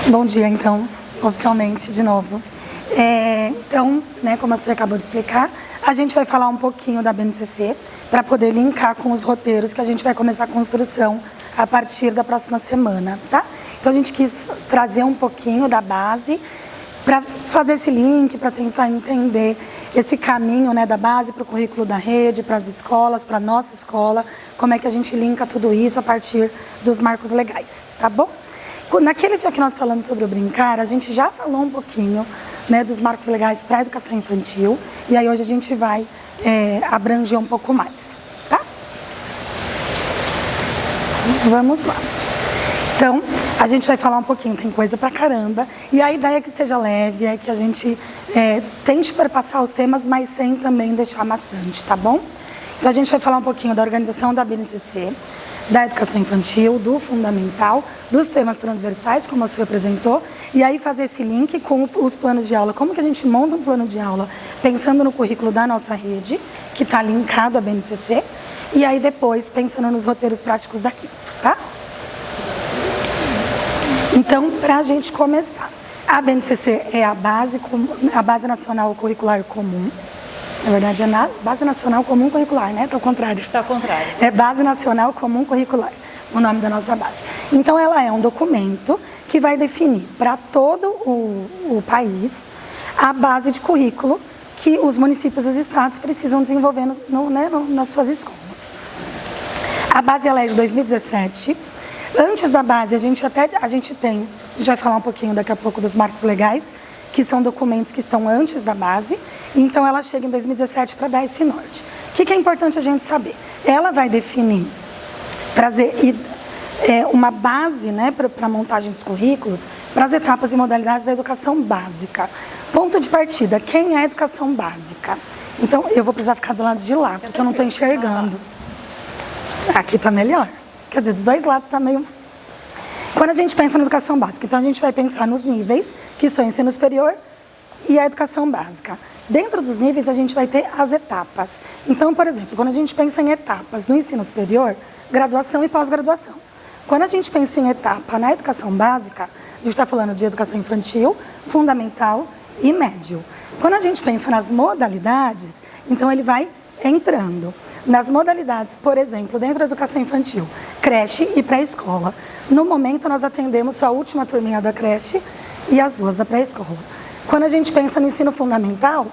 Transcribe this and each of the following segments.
Bom dia, então, oficialmente, de novo. Então, como a Sofia acabou de explicar, a gente vai falar um pouquinho da BNCC para poder linkar com os roteiros que a gente vai começar a construção a partir da próxima semana, tá? Então, a gente quis trazer um pouquinho da base para fazer esse link, para tentar entender esse caminho, da base para o currículo da rede, para as escolas, para a nossa escola, como é que a gente linka tudo isso a partir dos marcos legais, tá bom? Naquele dia que nós falamos sobre o brincar, a gente já falou um pouquinho dos marcos legais para a educação infantil, e aí hoje a gente vai abranger um pouco mais, tá? Vamos lá. Então, a gente vai falar um pouquinho, tem coisa pra caramba, e a ideia é que seja leve, é que a gente tente perpassar os temas, mas sem também deixar maçante, tá bom? Então, a gente vai falar um pouquinho da organização da BNCC, da educação infantil, do fundamental, dos temas transversais, como a Sofia apresentou, e aí fazer esse link com os planos de aula. Como que a gente monta um plano de aula pensando no currículo da nossa rede, que está linkado à BNCC, e aí depois pensando nos roteiros práticos daqui, tá? Então, para a gente começar, a BNCC é a Base Nacional Curricular Comum. Na verdade, é Base Nacional Comum Curricular, né? Está ao contrário. Está ao contrário. É Base Nacional Comum Curricular, o nome da nossa base. Então, ela é um documento que vai definir para todo o país a base de currículo que os municípios e os estados precisam desenvolver nas suas escolas. A base ela é de 2017. Antes da base, a gente vai falar um pouquinho daqui a pouco dos marcos legais, que são documentos que estão antes da base, então ela chega em 2017 para dar esse norte. O que é importante a gente saber? Ela vai definir, trazer uma base para a montagem dos currículos para as etapas e modalidades da educação básica. Ponto de partida, quem é a educação básica? Então, eu vou precisar ficar do lado de lá, porque eu não estou enxergando. Aqui está melhor. Quer dizer, dos dois lados está meio... Quando a gente pensa na educação básica, então a gente vai pensar nos níveis, que são ensino superior e a educação básica. Dentro dos níveis, a gente vai ter as etapas. Então, por exemplo, quando a gente pensa em etapas no ensino superior, graduação e pós-graduação. Quando a gente pensa em etapa na educação básica, a gente está falando de educação infantil, fundamental e médio. Quando a gente pensa nas modalidades, então ele vai entrando. Nas modalidades, por exemplo, dentro da educação infantil, creche e pré-escola. No momento, nós atendemos só a última turminha da creche e as duas da pré-escola. Quando a gente pensa no ensino fundamental,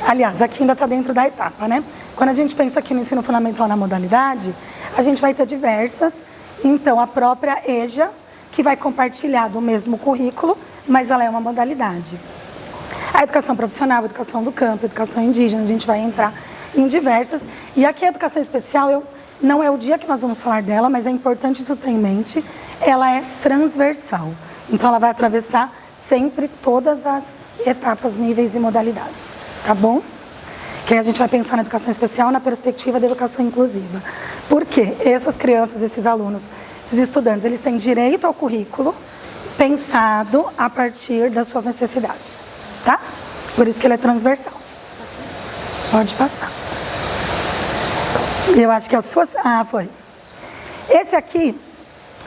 aliás, aqui ainda está dentro da etapa, né? Quando a gente pensa aqui no ensino fundamental na modalidade, a gente vai ter diversas. Então, a própria EJA, que vai compartilhar do mesmo currículo, mas ela é uma modalidade. A educação profissional, a educação do campo, a educação indígena, a gente vai entrar em diversas. E aqui a educação especial, não é o dia que nós vamos falar dela, mas é importante isso ter em mente, ela é transversal. Então ela vai atravessar sempre todas as etapas, níveis e modalidades, tá bom? Que aí a gente vai pensar na educação especial na perspectiva da educação inclusiva. Porque essas crianças, esses alunos, esses estudantes, eles têm direito ao currículo pensado a partir das suas necessidades, tá? Por isso que ele é transversal. Pode passar. Eu acho que as suas... Ah, foi. Esse aqui,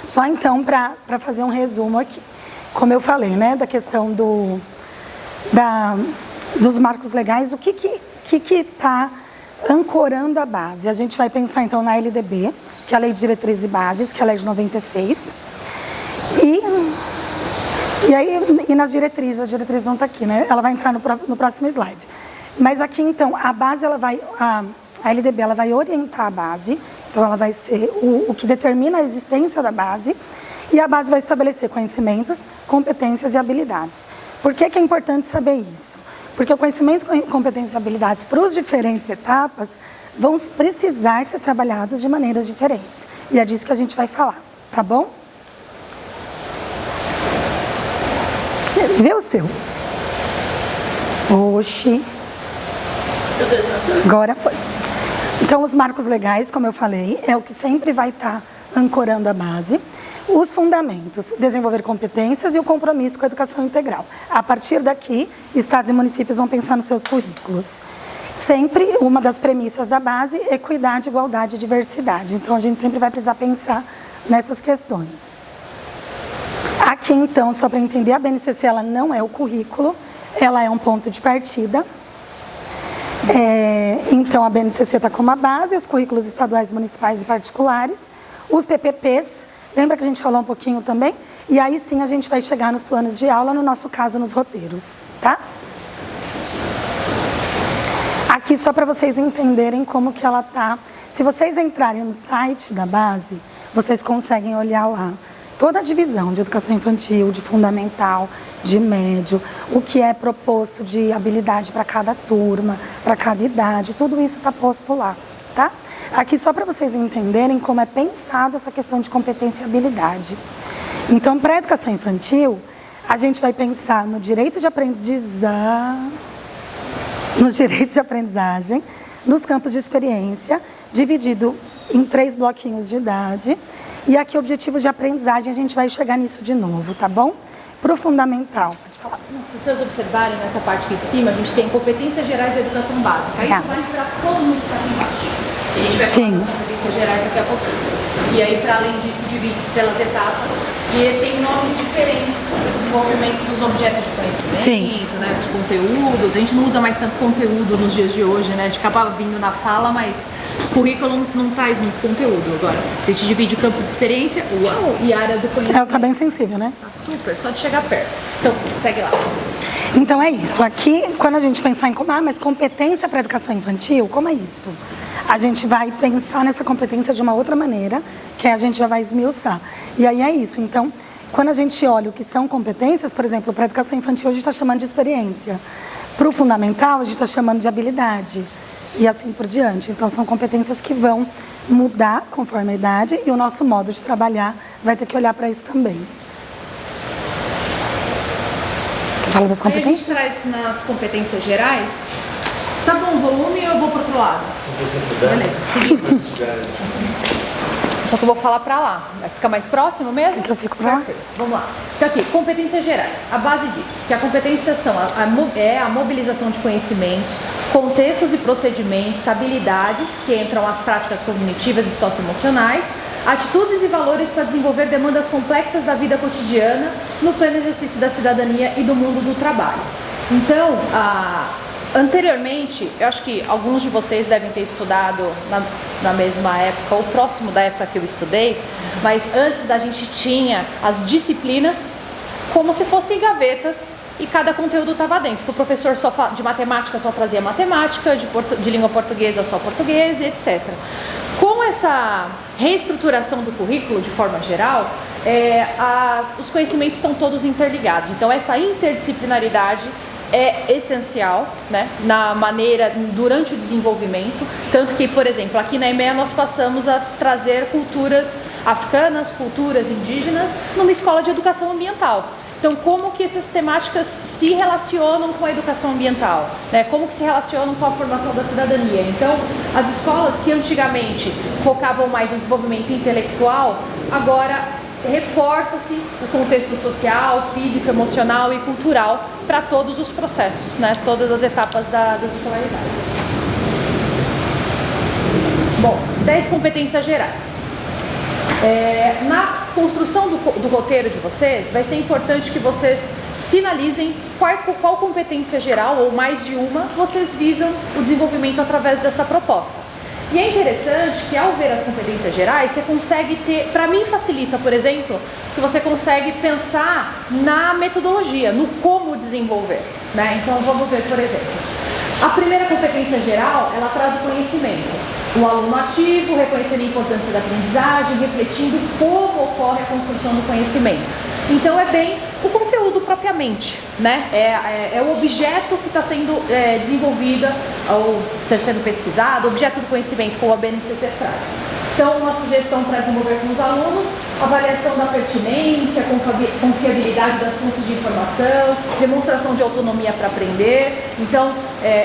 só então para fazer um resumo aqui. Como eu falei, da questão dos marcos legais, o que está ancorando a base? A gente vai pensar então na LDB, que é a Lei de Diretrizes e Bases, que é a Lei de 96. E nas diretrizes, a diretriz não está aqui, Ela vai entrar no próximo slide. Mas aqui, então, a base, a LDB, ela vai orientar a base, então ela vai ser o que determina a existência da base, e a base vai estabelecer conhecimentos, competências e habilidades. Por que é importante saber isso? Porque o conhecimento, competências e habilidades para as diferentes etapas vão precisar ser trabalhados de maneiras diferentes. E é disso que a gente vai falar, tá bom? Vê o seu. Oxi. Agora foi. Então, os marcos legais, como eu falei, é o que sempre vai estar ancorando a base. Os fundamentos, desenvolver competências e o compromisso com a educação integral. A partir daqui, estados e municípios vão pensar nos seus currículos. Sempre uma das premissas da base é equidade, igualdade e diversidade. Então, a gente sempre vai precisar pensar nessas questões. Aqui, então, só para entender, a BNCC ela não é o currículo, ela é um ponto de partida. Então, a BNCC está como a base, os currículos estaduais, municipais e particulares, os PPPs, lembra que a gente falou um pouquinho também? E aí sim a gente vai chegar nos planos de aula, no nosso caso, nos roteiros, tá? Aqui só para vocês entenderem como que ela tá. Se vocês entrarem no site da base, vocês conseguem olhar lá toda a divisão de educação infantil, de fundamental, de médio, o que é proposto de habilidade para cada turma, para cada idade, tudo isso está posto lá, tá? Aqui só para vocês entenderem como é pensada essa questão de competência e habilidade. Então, para a educação infantil, a gente vai pensar no direito de aprendizagem, nos campos de experiência, dividido em 3 bloquinhos de idade. E aqui, objetivos de aprendizagem, a gente vai chegar nisso de novo, tá bom? Para o fundamental, pode falar. Se vocês observarem nessa parte aqui de cima, a gente tem competências gerais da educação básica. Isso vale para todo mundo que está aqui embaixo. E a gente vai falar das competências gerais daqui a pouquinho. E aí, para além disso, divide-se pelas etapas. E tem nomes diferentes para o desenvolvimento dos objetos de conhecimento, né, dos conteúdos. A gente não usa mais tanto conteúdo nos dias de hoje, né? A gente acaba vindo na fala, mas o currículo não traz muito conteúdo agora. A gente divide campo de experiência, e área do conhecimento. Ela tá bem sensível, né? Tá super, só de chegar perto. Então, segue lá. Então é isso. Aqui, quando a gente pensar em mas competência para educação infantil, como é isso? A gente vai pensar nessa competência de uma outra maneira, que a gente já vai esmiuçar. E aí é isso. Então, quando a gente olha o que são competências, por exemplo, para a educação infantil, a gente está chamando de experiência. Para o fundamental, a gente está chamando de habilidade. E assim por diante. Então, são competências que vão mudar conforme a idade e o nosso modo de trabalhar vai ter que olhar para isso também. Fala das competências? Aí a gente traz nas competências gerais. Tá bom o volume ou eu vou pro outro lado? Se você puder. Beleza, seguimos. Só que eu vou falar pra lá. Vai ficar mais próximo mesmo? Que eu fico pra lá. Perfeito. Vamos lá. Então aqui, competências gerais. A base diz que a competência são a mobilização de conhecimentos, contextos e procedimentos, habilidades que entram as práticas cognitivas e socioemocionais, atitudes e valores para desenvolver demandas complexas da vida cotidiana no pleno exercício da cidadania e do mundo do trabalho. Então, anteriormente, eu acho que alguns de vocês devem ter estudado na mesma época, ou próximo da época que eu estudei, mas antes a gente tinha as disciplinas como se fossem gavetas e cada conteúdo estava dentro. Então, o professor de matemática só trazia matemática, de língua portuguesa só português, etc. Com essa reestruturação do currículo de forma geral, os conhecimentos estão todos interligados. Então, essa interdisciplinaridade é essencial, né, na maneira, durante o desenvolvimento, tanto que, por exemplo, aqui na EMEA nós passamos a trazer culturas africanas, culturas indígenas, numa escola de educação ambiental. Então, como que essas temáticas se relacionam com a educação ambiental, né? Como que se relacionam com a formação da cidadania? Então, as escolas que antigamente focavam mais no desenvolvimento intelectual, agora reforça-se o contexto social, físico, emocional e cultural para todos os processos, né? Todas as etapas das escolaridades. Bom, 10 competências gerais. Na construção do roteiro de vocês, vai ser importante que vocês sinalizem qual competência geral, ou mais de uma, vocês visam o desenvolvimento através dessa proposta. E é interessante que ao ver as competências gerais, você consegue ter, para mim facilita, por exemplo, que você consegue pensar na metodologia, no como desenvolver, né? Então vamos ver, por exemplo, a primeira competência geral, ela traz o conhecimento. O aluno ativo, reconhecendo a importância da aprendizagem, refletindo como ocorre a construção do conhecimento. Então é bem o conteúdo propriamente, né? É o objeto que está sendo desenvolvido ou está sendo pesquisado, objeto do conhecimento, como a BNCC traz. Então, uma sugestão para desenvolver com os alunos: avaliação da pertinência, confiabilidade das fontes de informação, demonstração de autonomia para aprender. Então,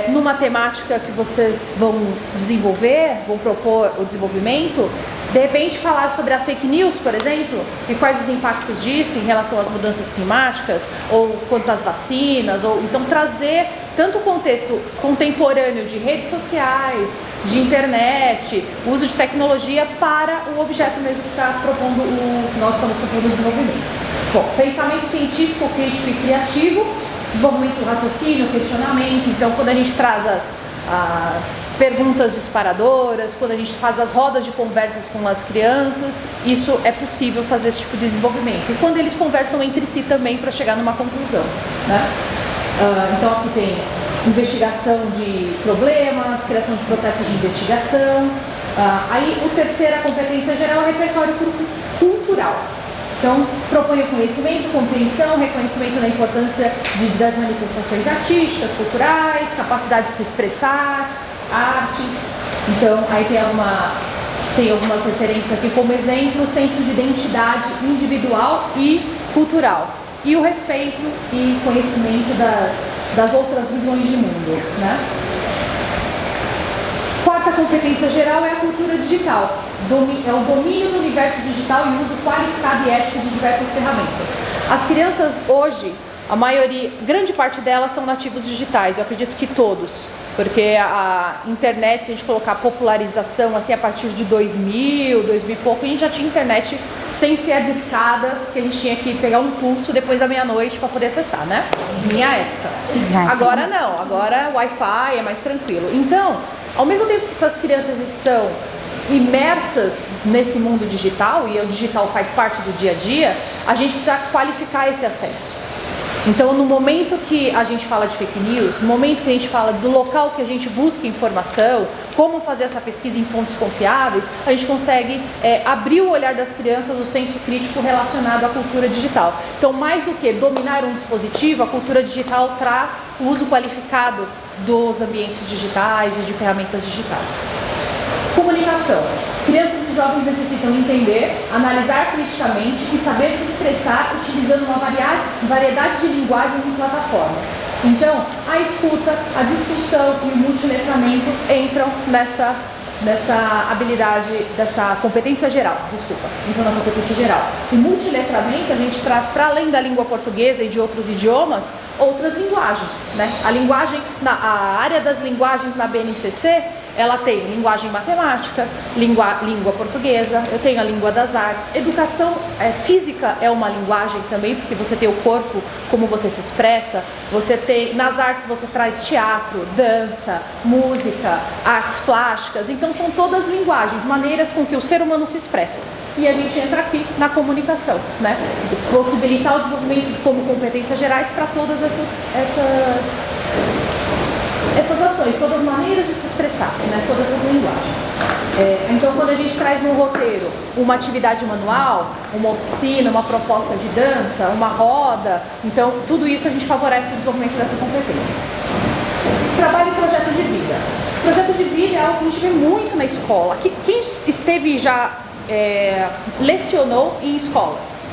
numa temática que vocês vão desenvolver, vão propor o desenvolvimento, De repente falar sobre a fake news, por exemplo, e quais os impactos disso em relação às mudanças climáticas, ou quanto às vacinas, ou então trazer tanto o contexto contemporâneo de redes sociais, de internet, uso de tecnologia para o objeto mesmo que está propondo nós estamos propondo o desenvolvimento. Bom, pensamento científico, crítico e criativo, desenvolvimento do raciocínio, questionamento. Então, quando a gente traz as perguntas disparadoras, quando a gente faz as rodas de conversas com as crianças, isso é possível fazer esse tipo de desenvolvimento. E quando eles conversam entre si também para chegar numa conclusão, né? Então aqui tem investigação de problemas, criação de processos de investigação. Aí a terceira competência geral é repertório cultural. Então, propõe o conhecimento, compreensão, reconhecimento da importância das manifestações artísticas, culturais, capacidade de se expressar, artes. Então, aí tem algumas referências aqui como exemplo, senso de identidade individual e cultural. E o respeito e conhecimento das outras visões de mundo, né? Quarta competência geral é a cultura digital. É o domínio do universo digital e uso qualificado e ético de diversas ferramentas. As crianças hoje, a maioria, grande parte delas são nativos digitais, eu acredito que todos, porque a internet, se a gente colocar popularização assim a partir de 2000 e pouco, a gente já tinha internet sem ser a discada, que a gente tinha que pegar um pulso depois da meia-noite para poder acessar, né? Minha época. Agora não, agora Wi-Fi é mais tranquilo. Então, ao mesmo tempo que essas crianças estão imersas nesse mundo digital, e o digital faz parte do dia a dia, a gente precisa qualificar esse acesso. Então, no momento que a gente fala de fake news, no momento que a gente fala do local que a gente busca informação, como fazer essa pesquisa em fontes confiáveis, a gente consegue abrir o olhar das crianças, o senso crítico relacionado à cultura digital. Então, mais do que dominar um dispositivo, a cultura digital traz o uso qualificado dos ambientes digitais e de ferramentas digitais. Comunicação. Crianças e jovens necessitam entender, analisar criticamente e saber se expressar utilizando uma variedade de linguagens e plataformas. Então, a escuta, a discussão e o multiletramento entram nessa habilidade, dessa competência geral, entram na competência geral. O multiletramento a gente traz para além da língua portuguesa e de outros idiomas, outras linguagens, né? A área das linguagens na BNCC, ela tem linguagem matemática, língua portuguesa, eu tenho a língua das artes. Educação física é uma linguagem também, porque você tem o corpo, como você se expressa. Você tem, nas artes você traz teatro, dança, música, artes plásticas. Então são todas linguagens, maneiras com que o ser humano se expressa. E a gente entra aqui na comunicação, né? Possibilitar o desenvolvimento como competências gerais para todas essas ações, todas as maneiras de se expressar, né? Todas as linguagens. Então, quando a gente traz no roteiro uma atividade manual, uma oficina, uma proposta de dança, uma roda, então tudo isso a gente favorece o desenvolvimento dessa competência. Trabalho e projeto de vida. Projeto de vida é algo que a gente vê muito na escola. Quem esteve já lecionou em escolas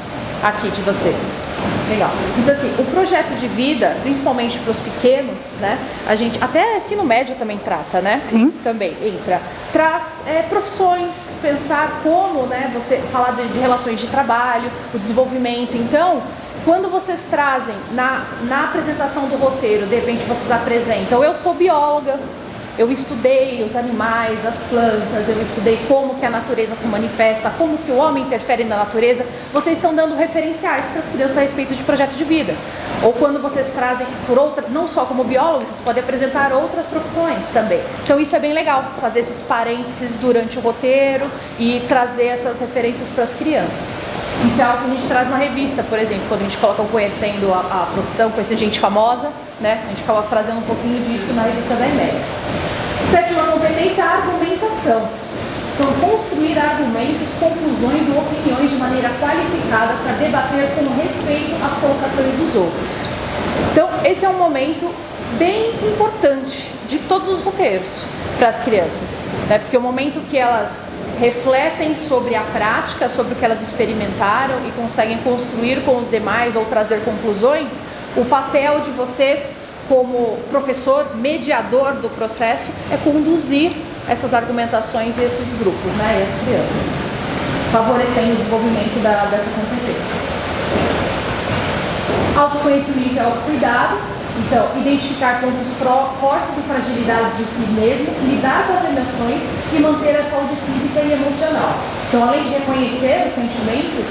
aqui de vocês? Legal. Então assim, o projeto de vida, principalmente para os pequenos, né? A gente, até ensino médio também trata, né? Sim. Também entra. Traz profissões, pensar como, né? Você falar de relações de trabalho, o desenvolvimento. Então, quando vocês trazem na apresentação do roteiro, de repente vocês apresentam, eu sou bióloga, eu estudei os animais, as plantas, eu estudei como que a natureza se manifesta, como que o homem interfere na natureza. Vocês estão dando referenciais para as crianças a respeito de projeto de vida. Ou quando vocês trazem não só como biólogos, vocês podem apresentar outras profissões também. Então isso é bem legal, fazer esses parênteses durante o roteiro e trazer essas referências para as crianças. Isso é algo que a gente traz na revista, por exemplo, quando a gente coloca conhecendo a profissão, conhecer gente famosa, né? A gente acaba trazendo um pouquinho disso na revista da EMEC. Sétima competência, a argumentação. Então, construir argumentos, conclusões ou opiniões de maneira qualificada para debater com respeito às colocações dos outros. Então, esse é um momento bem importante de todos os roteiros para as crianças, né? Porque é o momento que elas refletem sobre a prática, sobre o que elas experimentaram e conseguem construir com os demais ou trazer conclusões. O papel de vocês como professor, mediador do processo, é conduzir essas argumentações e esses grupos, né, e as crianças, favorecendo o desenvolvimento dessa competência. Autoconhecimento é autocuidado, então, identificar pontos fortes e fragilidades de si mesmo, lidar com as emoções e manter a saúde física e emocional. Então, além de reconhecer os sentimentos,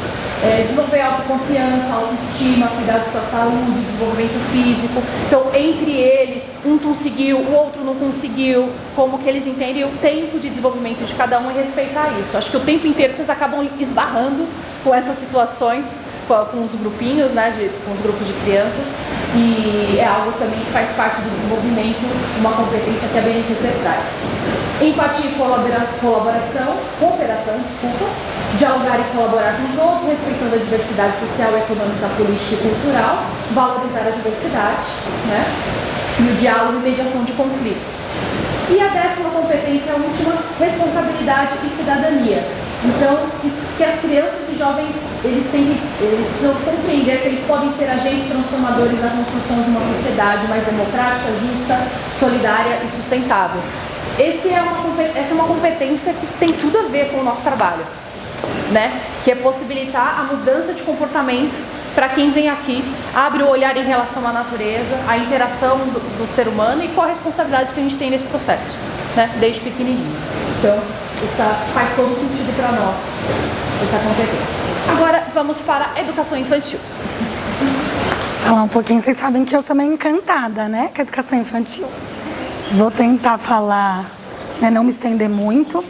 desenvolver autoconfiança, autoestima, cuidados com a saúde, desenvolvimento físico. Então, entre eles, um conseguiu, o outro não conseguiu, como que eles entendem o tempo de desenvolvimento de cada um e respeitar isso. Acho que o tempo inteiro vocês acabam esbarrando com essas situações, com os grupinhos, né, com os grupos de crianças, e é algo também que faz parte do desenvolvimento, uma competência que a BNCC traz. Empatia e cooperação, dialogar e colaborar com todos, respeitando a diversidade social, econômica, política e cultural, valorizar a diversidade, né, e o diálogo e mediação de conflitos. E a 10ª competência, a última, responsabilidade e cidadania. Então, que as crianças e jovens, eles precisam compreender que eles podem ser agentes transformadores na construção de uma sociedade mais democrática, justa, solidária e sustentável. Essa é uma competência que tem tudo a ver com o nosso trabalho, né? Que é possibilitar a mudança de comportamento para quem vem aqui, abre o olhar em relação à natureza, à interação do ser humano e qual a responsabilidade que a gente tem nesse processo, né? Desde pequenininho. Então, isso faz todo sentido para nós, essa competência. Agora, vamos para a educação infantil. Falar um pouquinho, vocês sabem que eu sou meio encantada, né, com a educação infantil. Vou tentar falar, né, não me estender muito,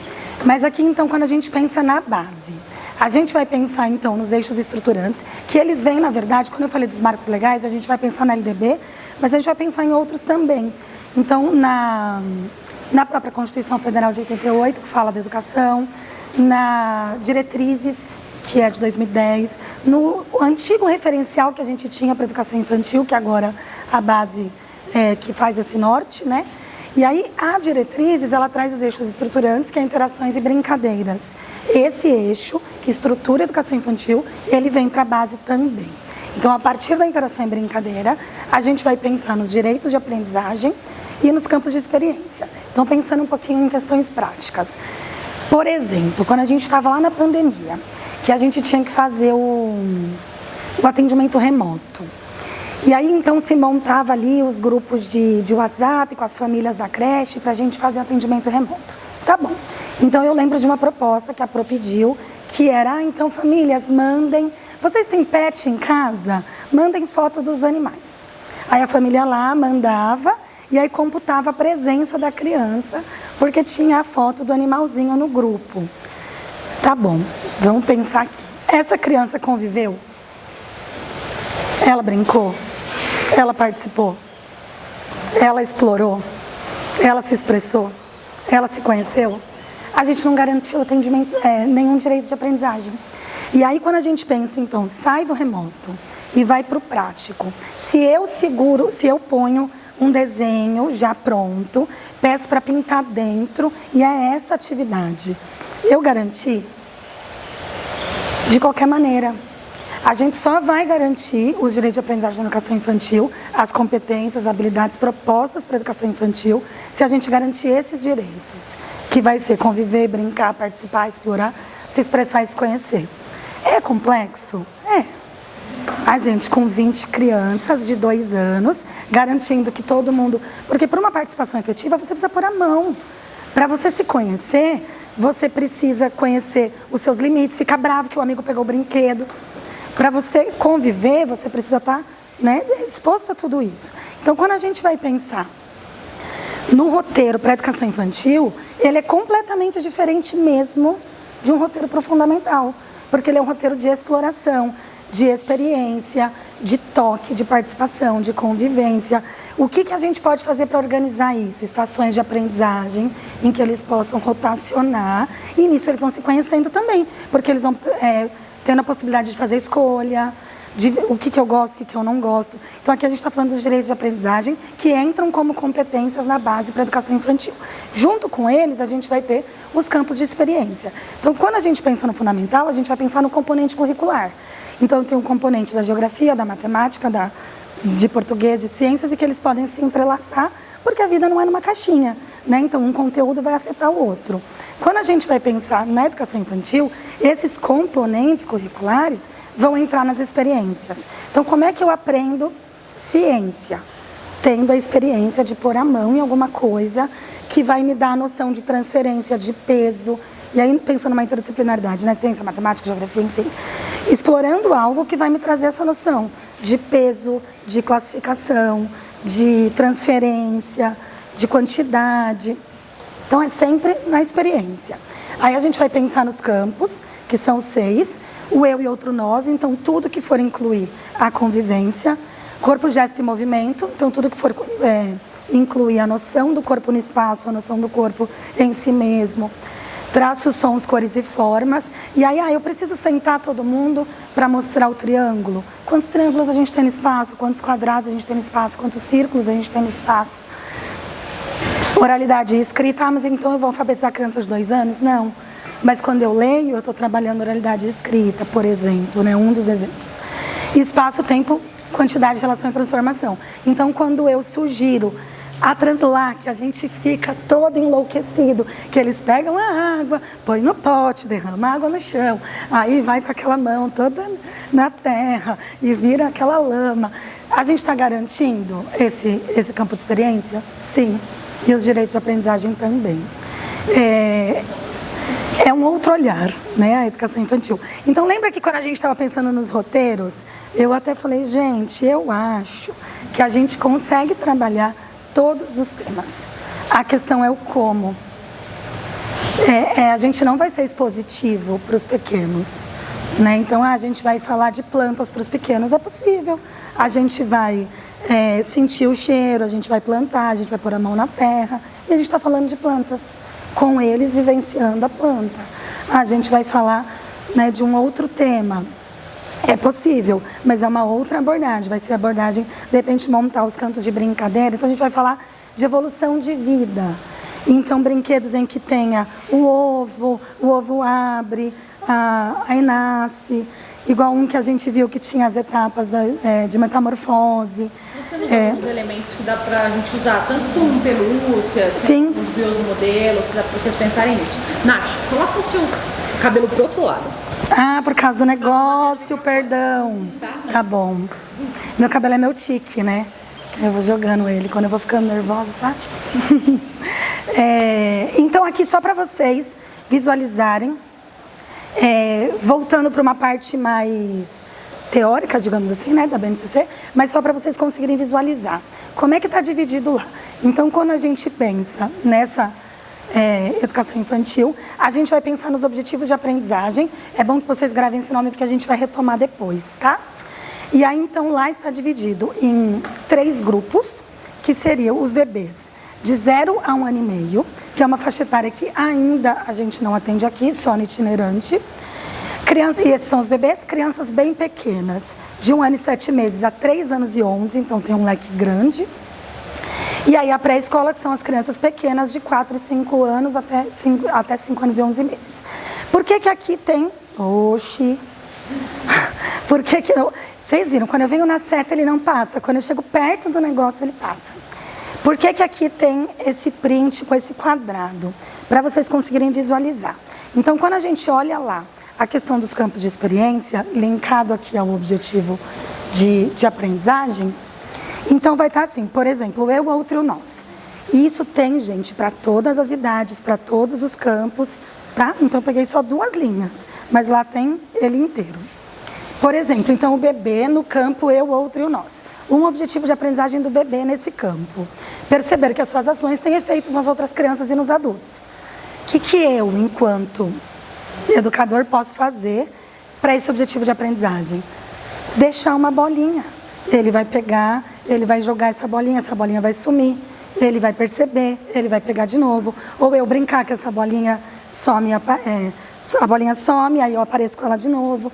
mas aqui, então, quando a gente pensa na base, a gente vai pensar, então, nos eixos estruturantes, que eles vêm, na verdade, quando eu falei dos marcos legais, a gente vai pensar na LDB, mas a gente vai pensar em outros também. Então, na própria Constituição Federal de 88, que fala da educação, na Diretrizes, que é de 2010, no antigo referencial que a gente tinha para a educação infantil, que agora a base que faz esse norte, né? E aí a Diretrizes, ela traz os eixos estruturantes, que é interações e brincadeiras. Esse eixo, que estrutura a educação infantil, ele vem para a base também. Então, a partir da interação e brincadeira, a gente vai pensar nos direitos de aprendizagem e nos campos de experiência. Então, pensando um pouquinho em questões práticas. Por exemplo, quando a gente estava lá na pandemia, que a gente tinha que fazer o atendimento remoto. E aí, então, se montava ali os grupos de WhatsApp com as famílias da creche para a gente fazer o atendimento remoto. Tá bom. Então, eu lembro de uma proposta que a Pro pediu, que era, então, famílias, mandem... Vocês têm pet em casa? Mandem foto dos animais. Aí a família lá mandava e aí computava a presença da criança, porque tinha a foto do animalzinho no grupo. Tá bom, vamos pensar aqui. Essa criança conviveu? Ela brincou? Ela participou? Ela explorou? Ela se expressou? Ela se conheceu? A gente não garantiu atendimento, nenhum direito de aprendizagem. E aí, quando a gente pensa, então, sai do remoto e vai para o prático, se eu ponho um desenho já pronto, peço para pintar dentro e é essa atividade, eu garanti? De qualquer maneira. A gente só vai garantir os direitos de aprendizagem da educação infantil, as competências, as habilidades propostas para a educação infantil, se a gente garantir esses direitos, que vai ser conviver, brincar, participar, explorar, se expressar e se conhecer. É complexo? É. A gente com 20 crianças de 2 anos, garantindo que todo mundo... Porque para uma participação efetiva, você precisa pôr a mão. Para você se conhecer, você precisa conhecer os seus limites, ficar bravo que o amigo pegou o brinquedo. Para você conviver, você precisa estar, né, exposto a tudo isso. Então, quando a gente vai pensar num roteiro para a educação infantil, ele é completamente diferente mesmo de um roteiro para o fundamental. Porque ele é um roteiro de exploração, de experiência, de toque, de participação, de convivência. O que a gente pode fazer para organizar isso? Estações de aprendizagem em que eles possam rotacionar e nisso eles vão se conhecendo também, porque eles vão tendo a possibilidade de fazer escolha, de o que eu gosto, o que eu não gosto. Então aqui a gente está falando dos direitos de aprendizagem que entram como competências na base para a educação infantil. Junto com eles, a gente vai ter os campos de experiência. Então, quando a gente pensa no fundamental, a gente vai pensar no componente curricular. Então, tem um componente da geografia, da matemática, de português, de ciências, e que eles podem se entrelaçar, porque a vida não é numa caixinha, né? Então, um conteúdo vai afetar o outro. Quando a gente vai pensar na educação infantil, esses componentes curriculares vão entrar nas experiências. Então, como é que eu aprendo ciência? Tendo a experiência de pôr a mão em alguma coisa que vai me dar a noção de transferência, de peso. E aí, pensando numa interdisciplinaridade, né? Ciência, matemática, geografia, enfim. Explorando algo que vai me trazer essa noção de peso, de classificação, de transferência, de quantidade. Então, é sempre na experiência. Aí a gente vai pensar nos campos, que são 6, o eu e outro nós, então tudo que for incluir a convivência, corpo, gesto e movimento, então tudo que for incluir a noção do corpo no espaço, a noção do corpo em si mesmo, traços, sons, cores e formas. E aí, eu preciso sentar todo mundo para mostrar o triângulo. Quantos triângulos a gente tem no espaço? Quantos quadrados a gente tem no espaço? Quantos círculos a gente tem no espaço? Oralidade e escrita. Mas então eu vou alfabetizar crianças de 2 anos? Não. Mas quando eu leio, eu estou trabalhando oralidade e escrita, por exemplo, né? Um dos exemplos. Espaço, tempo, quantidade, relação e transformação. Então, quando eu sugiro lá, que a gente fica todo enlouquecido, que eles pegam a água, põe no pote, derrama água no chão, aí vai com aquela mão toda na terra e vira aquela lama. A gente está garantindo esse campo de experiência? Sim. E os direitos de aprendizagem também. É um outro olhar, né, a educação infantil. Então, lembra que quando a gente estava pensando nos roteiros, eu até falei, gente, eu acho que a gente consegue trabalhar todos os temas. A questão é o como. A gente não vai ser expositivo para os pequenos, né? Então, a gente vai falar de plantas para os pequenos, é possível. A gente vai sentir o cheiro, a gente vai plantar, a gente vai pôr a mão na terra. E a gente está falando de plantas, com eles vivenciando a planta. A gente vai falar, né, de um outro tema. É possível, mas é uma outra abordagem. Vai ser a abordagem, de repente, montar os cantos de brincadeira. Então, a gente vai falar de evolução de vida. Então, brinquedos em que tenha o ovo abre, aí nasce. Igual um que a gente viu que tinha as etapas de metamorfose. Nós temos alguns elementos que dá pra gente usar, tanto com pelúcias, sim, com os biomodelos, que dá pra vocês pensarem nisso. Nath, coloca o seu cabelo pro outro lado. Por causa do negócio, perdão. Tá bom. Meu cabelo é meu tique, né? Eu vou jogando ele quando eu vou ficando nervosa, sabe? Então, aqui só para vocês visualizarem, voltando para uma parte mais teórica, digamos assim, né, da BNCC, mas só para vocês conseguirem visualizar. Como é que está dividido lá? Então, quando a gente pensa nessa educação infantil, a gente vai pensar nos objetivos de aprendizagem. É bom que vocês gravem esse nome porque a gente vai retomar depois, tá? E aí, então, lá está dividido em 3 grupos, que seriam os bebês de 0 a 1 ano e meio, que é uma faixa etária que ainda a gente não atende aqui, só no itinerante. E esses são os bebês, crianças bem pequenas, de 1 ano e 7 meses a 3 anos e 11, então tem um leque grande. E aí a pré-escola, que são as crianças pequenas de 4 e 5 anos até 5 anos e 11 meses. Por que que aqui tem... Oxi! Por que que... Vocês viram, quando eu venho na seta ele não passa, quando eu chego perto do negócio ele passa. Por que que aqui tem esse print com esse quadrado? Para vocês conseguirem visualizar. Então, quando a gente olha lá a questão dos campos de experiência, linkado aqui ao objetivo de aprendizagem, então vai estar assim, por exemplo, eu, outro e o nós. E isso tem, gente, para todas as idades, para todos os campos, tá? Então, eu peguei só 2 linhas, mas lá tem ele inteiro. Por exemplo, então, o bebê no campo eu, outro e o nós. Um objetivo de aprendizagem do bebê nesse campo. Perceber que as suas ações têm efeitos nas outras crianças e nos adultos. O que eu, enquanto educador, posso fazer para esse objetivo de aprendizagem? Deixar uma bolinha. Ele vai pegar, ele vai jogar essa bolinha vai sumir. Ele vai perceber, ele vai pegar de novo. Ou eu brincar que essa bolinha some, a bolinha some, aí eu apareço com ela de novo.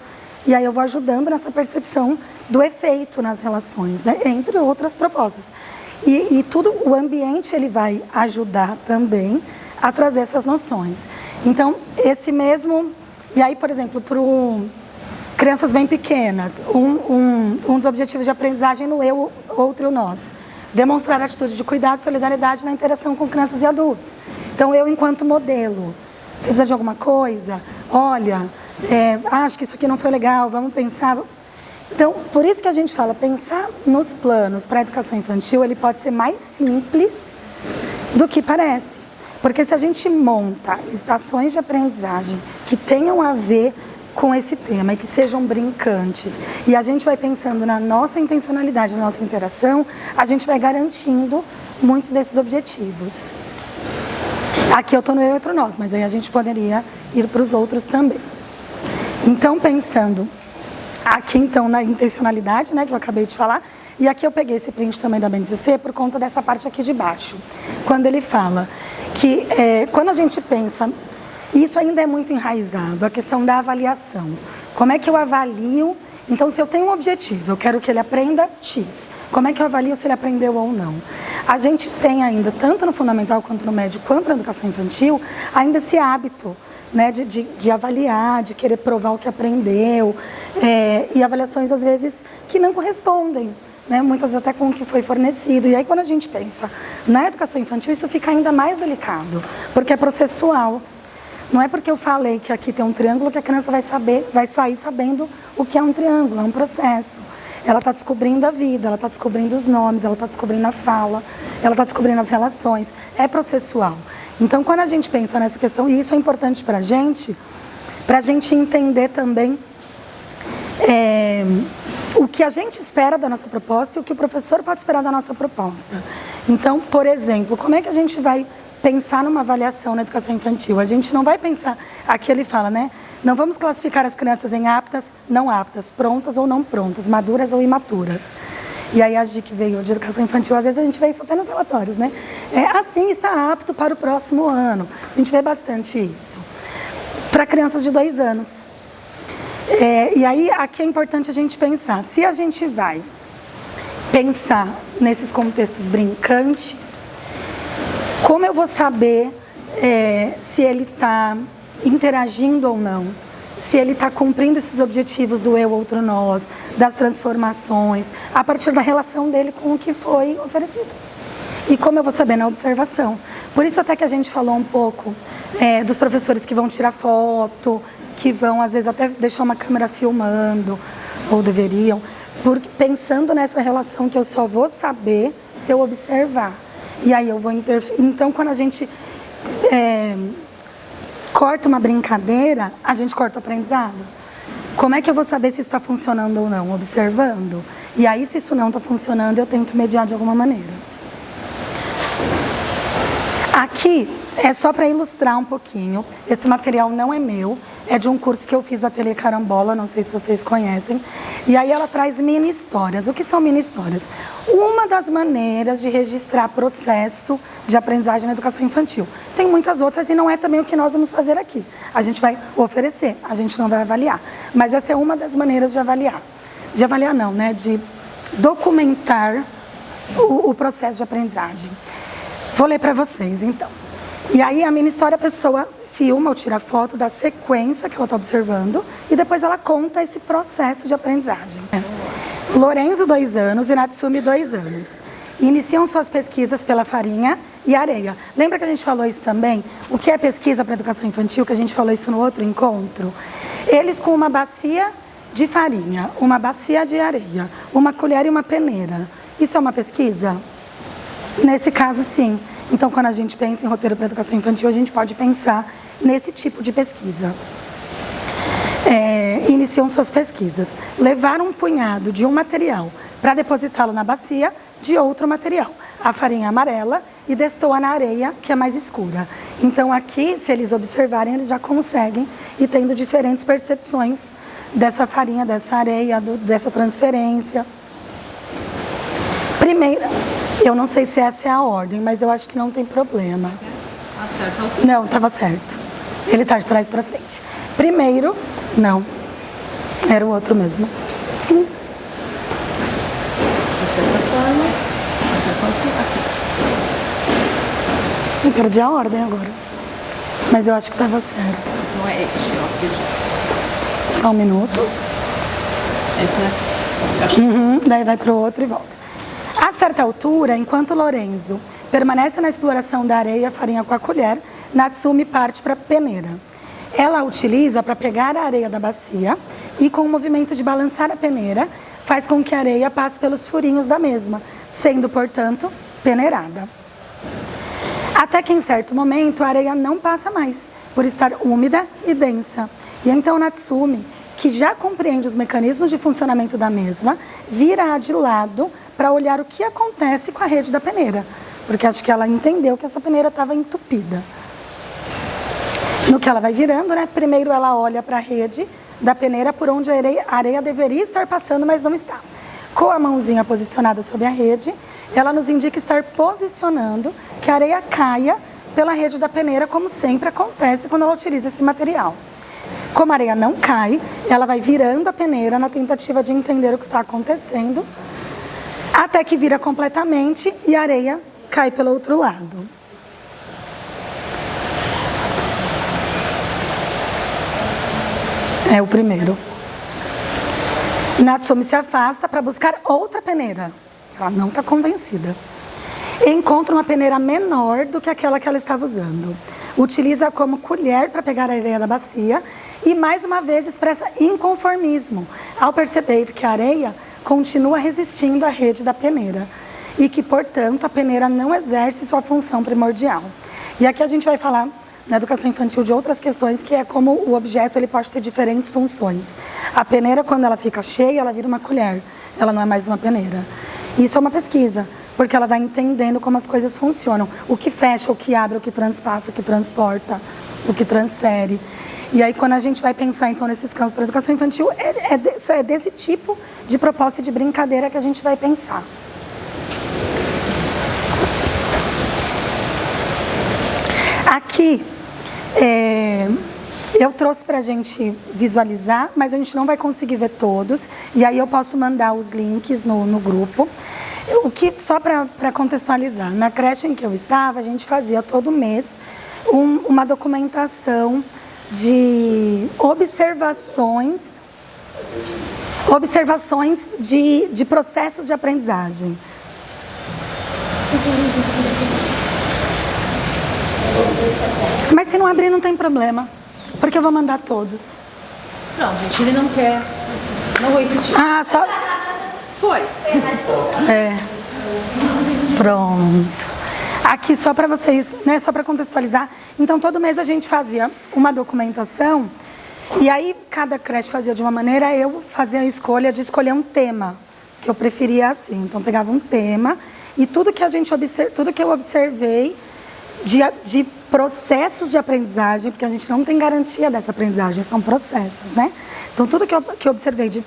E aí eu vou ajudando nessa percepção do efeito nas relações, né? Entre outras propostas. E tudo, o ambiente, ele vai ajudar também a trazer essas noções. Então, esse mesmo... E aí, por exemplo, Crianças bem pequenas, um dos objetivos de aprendizagem no eu, outro e o nós. Demonstrar atitude de cuidado e solidariedade na interação com crianças e adultos. Então, eu enquanto modelo, você precisa de alguma coisa? Olha, acho que isso aqui não foi legal, vamos pensar. Então, por isso que a gente fala, pensar nos planos para a educação infantil, ele pode ser mais simples do que parece. Porque se a gente monta estações de aprendizagem que tenham a ver com esse tema e que sejam brincantes, e a gente vai pensando na nossa intencionalidade, na nossa interação, a gente vai garantindo muitos desses objetivos. Aqui eu estou no eu e outro nós, mas aí a gente poderia ir para os outros também. Então, pensando aqui então na intencionalidade, né, que eu acabei de falar, e aqui eu peguei esse print também da BNCC por conta dessa parte aqui de baixo, quando ele fala que quando a gente pensa, isso ainda é muito enraizado, a questão da avaliação. Como é que eu avalio? Então, se eu tenho um objetivo, eu quero que ele aprenda X, como é que eu avalio se ele aprendeu ou não? A gente tem ainda, tanto no fundamental quanto no médio, quanto na educação infantil, ainda esse hábito, né, de avaliar, de querer provar o que aprendeu, e avaliações, às vezes, que não correspondem, né, muitas até com o que foi fornecido. E aí, quando a gente pensa na educação infantil, isso fica ainda mais delicado, porque é processual. Não é porque eu falei que aqui tem um triângulo que a criança vai sair sabendo o que é um triângulo, é um processo. Ela está descobrindo a vida, ela está descobrindo os nomes, ela está descobrindo a fala, ela está descobrindo as relações. É processual. Então, quando a gente pensa nessa questão, e isso é importante para a gente entender também o que a gente espera da nossa proposta e o que o professor pode esperar da nossa proposta. Então, por exemplo, como é que a gente vai pensar numa avaliação na educação infantil? A gente não vai pensar, aqui ele fala, né? Não vamos classificar as crianças em aptas, não aptas, prontas ou não prontas, maduras ou imaturas. E aí a gente que veio de educação infantil, às vezes a gente vê isso até nos relatórios, né? Assim está apto para o próximo ano. A gente vê bastante isso. Para crianças de 2 anos. E aí aqui é importante a gente pensar, se a gente vai pensar nesses contextos brincantes, como eu vou saber se ele está interagindo ou não? Se ele está cumprindo esses objetivos do eu, outro, nós, das transformações, a partir da relação dele com o que foi oferecido. E como eu vou saber? Na observação. Por isso até que a gente falou um pouco dos professores que vão tirar foto, que vão às vezes até deixar uma câmera filmando, ou deveriam, pensando nessa relação que eu só vou saber se eu observar. E aí eu vou interferir. Então, quando a gente corta uma brincadeira, a gente corta o aprendizado. Como é que eu vou saber se isso está funcionando ou não? Observando. E aí, se isso não está funcionando, eu tento mediar de alguma maneira. Aqui é só para ilustrar um pouquinho. Esse material não é meu, é de um curso que eu fiz do Ateliê Carambola, não sei se vocês conhecem. E aí ela traz mini histórias. O que são mini histórias? Uma das maneiras de registrar processo de aprendizagem na educação infantil. Tem muitas outras e não é também o que nós vamos fazer aqui. A gente vai oferecer, a gente não vai avaliar. Mas essa é uma das maneiras de avaliar. De avaliar não, né? De documentar o processo de aprendizagem. Vou ler para vocês, então. E aí, a mini história, a pessoa filma ou tira foto da sequência que ela está observando e depois ela conta esse processo de aprendizagem. Lorenzo, 2 anos, e Natsumi, 2 anos. Iniciam suas pesquisas pela farinha e areia. Lembra que a gente falou isso também? O que é pesquisa para educação infantil, que a gente falou isso no outro encontro? Eles com uma bacia de farinha, uma bacia de areia, uma colher e uma peneira. Isso é uma pesquisa? Nesse caso, sim. Então, quando a gente pensa em roteiro para educação infantil, a gente pode pensar nesse tipo de pesquisa. Iniciam suas pesquisas. Levar um punhado de um material para depositá-lo na bacia de outro material. A farinha amarela e destoa na areia, que é mais escura. Então, aqui, se eles observarem, eles já conseguem ir tendo diferentes percepções dessa farinha, dessa areia, dessa transferência. Primeiro... Eu não sei se essa é a ordem, mas eu acho que não tem problema. Acertou? Não, estava certo. Ele está de trás para frente. Primeiro, não. Era o outro mesmo. Acerta a forma. Acertou aqui. Eu perdi a ordem agora. Mas eu acho que estava certo. Não é este, eu acredito. Só um minuto. Esse é. Eu acho que Daí vai para o outro e volta. A certa altura, enquanto Lorenzo permanece na exploração da areia farinha com a colher, Natsumi parte para a peneira. Ela a utiliza para pegar a areia da bacia e, com o movimento de balançar a peneira, faz com que a areia passe pelos furinhos da mesma, sendo, portanto, peneirada. Até que, em certo momento, a areia não passa mais, por estar úmida e densa. E então Natsumi, que já compreende os mecanismos de funcionamento da mesma, vira-a de lado para olhar o que acontece com a rede da peneira, porque acho que ela entendeu que essa peneira estava entupida. No que ela vai virando, né? Primeiro ela olha para a rede da peneira por onde a areia deveria estar passando, mas não está. Com a mãozinha posicionada sobre a rede, ela nos indica estar posicionando que a areia caia pela rede da peneira, como sempre acontece quando ela utiliza esse material. Como a areia não cai, ela vai virando a peneira na tentativa de entender o que está acontecendo, até que vira completamente e a areia cai pelo outro lado. É o primeiro. Natsumi se afasta para buscar outra peneira. Ela não está convencida. Encontra uma peneira menor do que aquela que ela estava usando. Utiliza como colher para pegar a areia da bacia e, mais uma vez, expressa inconformismo ao perceber que a areia continua resistindo à rede da peneira e que, portanto, a peneira não exerce sua função primordial. E aqui a gente vai falar na educação infantil de outras questões, que é como o objeto ele pode ter diferentes funções. A peneira, quando ela fica cheia, ela vira uma colher, ela não é mais uma peneira. Isso é uma pesquisa, porque ela vai entendendo como as coisas funcionam, o que fecha, o que abre, o que transpassa, o que transporta, o que transfere. E aí, quando a gente vai pensar, então, nesses campos para a educação infantil, é desse tipo de proposta e de brincadeira que a gente vai pensar. Aqui, eu trouxe para a gente visualizar, mas a gente não vai conseguir ver todos, e aí eu posso mandar os links no grupo. O que, só para contextualizar, na creche em que eu estava, a gente fazia todo mês uma documentação de observações de processos de aprendizagem. Mas se não abrir, não tem problema, porque eu vou mandar todos. Não, gente, ele não quer. Não vou insistir. Ah, só... Foi. Pronto. Aqui, só para vocês, né, só para contextualizar. Então, todo mês a gente fazia uma documentação, e aí cada creche fazia de uma maneira, eu fazia a escolha de escolher um tema, que eu preferia assim. Então, pegava um tema, e tudo que eu observei de processos de aprendizagem, porque a gente não tem garantia dessa aprendizagem, são processos, né? Então, tudo que eu observei de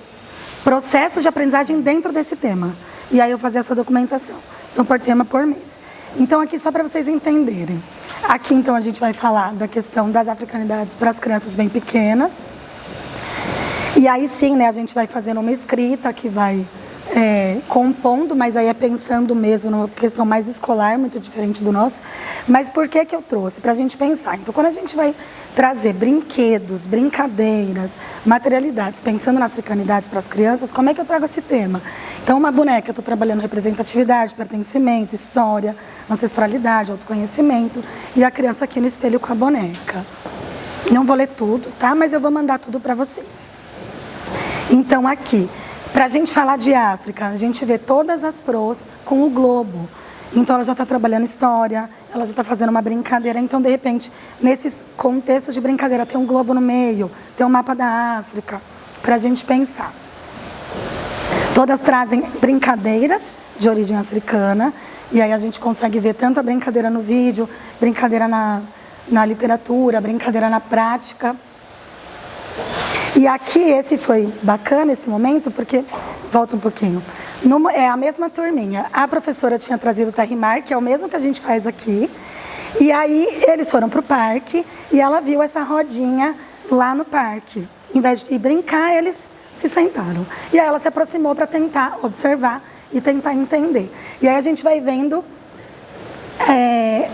processos de aprendizagem dentro desse tema. E aí eu fazia essa documentação. Então, por tema, por mês. Então, aqui só para vocês entenderem. Aqui, então, a gente vai falar da questão das africanidades para as crianças bem pequenas. E aí, sim, né, a gente vai fazendo uma escrita que vai compondo, mas aí é pensando mesmo numa questão mais escolar, muito diferente do nosso. Mas por que eu trouxe? Para a gente pensar. Então, quando a gente vai trazer brinquedos, brincadeiras, materialidades, pensando na africanidade para as crianças, como é que eu trago esse tema? Então, uma boneca, eu estou trabalhando representatividade, pertencimento, história, ancestralidade, autoconhecimento, e a criança aqui no espelho com a boneca. Não vou ler tudo, tá? Mas eu vou mandar tudo para vocês. Então, aqui, para a gente falar de África, a gente vê todas as pros com o globo. Então, ela já está trabalhando história, ela já está fazendo uma brincadeira. Então, de repente, nesses contextos de brincadeira, tem um globo no meio, tem um mapa da África, para a gente pensar. Todas trazem brincadeiras de origem africana, e aí a gente consegue ver tanto a brincadeira no vídeo, brincadeira na literatura, brincadeira na prática. E aqui, esse foi bacana, esse momento, porque, volta um pouquinho, é a mesma turminha. A professora tinha trazido o Terrimar, que é o mesmo que a gente faz aqui, e aí eles foram para o parque, e ela viu essa rodinha lá no parque. Em vez de ir brincar, eles se sentaram. E aí ela se aproximou para tentar observar e tentar entender. E aí a gente vai vendo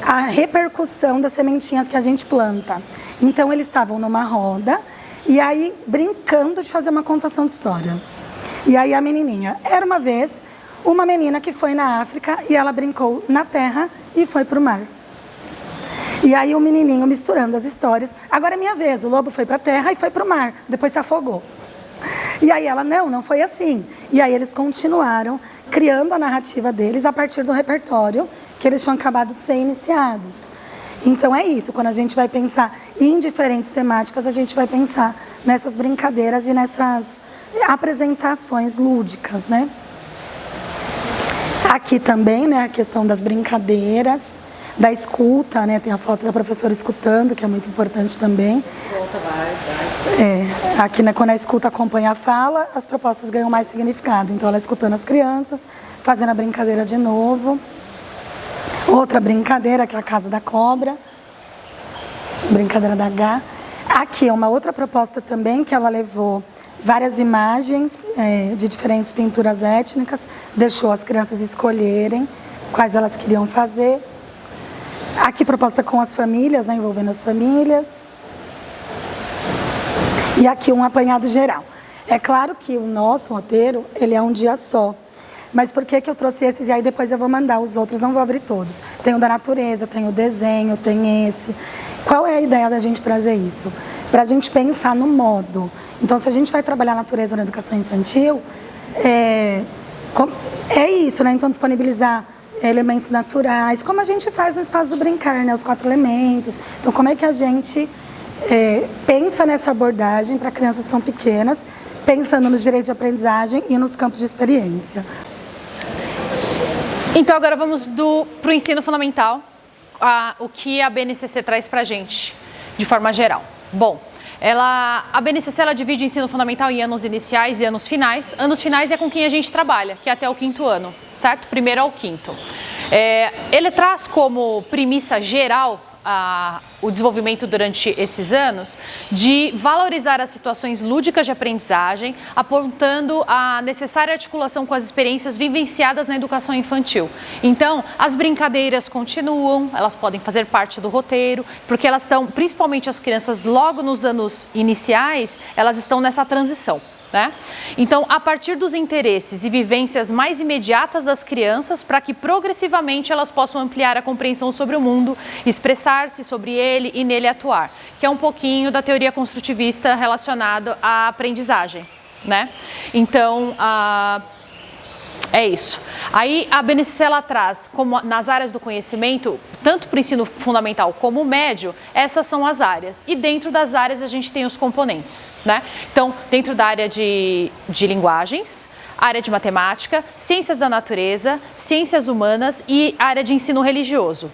a repercussão das sementinhas que a gente planta. Então, eles estavam numa roda, e aí brincando de fazer uma contação de história. E aí a menininha, era uma vez uma menina que foi na África e ela brincou na terra e foi para o mar. E aí o menininho misturando as histórias. Agora é minha vez, o lobo foi para a terra e foi para o mar, depois se afogou. E aí ela, não foi assim. E aí eles continuaram criando a narrativa deles a partir do repertório que eles tinham acabado de ser iniciados. Então é isso, quando a gente vai pensar em diferentes temáticas, a gente vai pensar nessas brincadeiras e nessas apresentações lúdicas, né? Aqui também, né, a questão das brincadeiras, da escuta, né, tem a foto da professora escutando, que é muito importante também. Aqui, né, quando a escuta acompanha a fala, as propostas ganham mais significado. Então, ela escutando as crianças, fazendo a brincadeira de novo. Outra brincadeira, que é a Casa da Cobra, brincadeira da H. Aqui, uma outra proposta também, que ela levou várias imagens de diferentes pinturas étnicas, deixou as crianças escolherem quais elas queriam fazer. Aqui, proposta com as famílias, né, envolvendo as famílias. E aqui um apanhado geral. É claro que o nosso roteiro, ele é um dia só. Mas por que eu trouxe esses? E aí depois eu vou mandar os outros, não vou abrir todos. Tem o da natureza, tem o desenho, tem esse. Qual é a ideia da gente trazer isso? Para a gente pensar no modo. Então, se a gente vai trabalhar a natureza na educação infantil, é isso, né? Então, disponibilizar elementos naturais, como a gente faz no espaço do brincar, né? Os 4 elementos. Então, como é que a gente pensa nessa abordagem para crianças tão pequenas, pensando nos direitos de aprendizagem e nos campos de experiência. Então, agora vamos para o ensino fundamental, o que a BNCC traz para a gente, de forma geral. Bom, a BNCC ela divide o ensino fundamental em anos iniciais e anos finais. Anos finais é com quem a gente trabalha, que é até o 5º ano, certo? Primeiro ao 5º. Ele traz como premissa geral o desenvolvimento durante esses anos de valorizar as situações lúdicas de aprendizagem, apontando a necessária articulação com as experiências vivenciadas na educação infantil. Então, as brincadeiras continuam, elas podem fazer parte do roteiro, porque elas estão, principalmente as crianças logo nos anos iniciais, elas estão nessa transição. Né? Então, a partir dos interesses e vivências mais imediatas das crianças, para que progressivamente elas possam ampliar a compreensão sobre o mundo, expressar-se sobre ele e nele atuar, que é um pouquinho da teoria construtivista relacionada à aprendizagem. Né? Então, é isso. Aí a BNCC ela traz, como nas áreas do conhecimento, tanto para o ensino fundamental como o médio, essas são as áreas. E dentro das áreas a gente tem os componentes, né? Então, dentro da área de linguagens, área de matemática, ciências da natureza, ciências humanas e área de ensino religioso.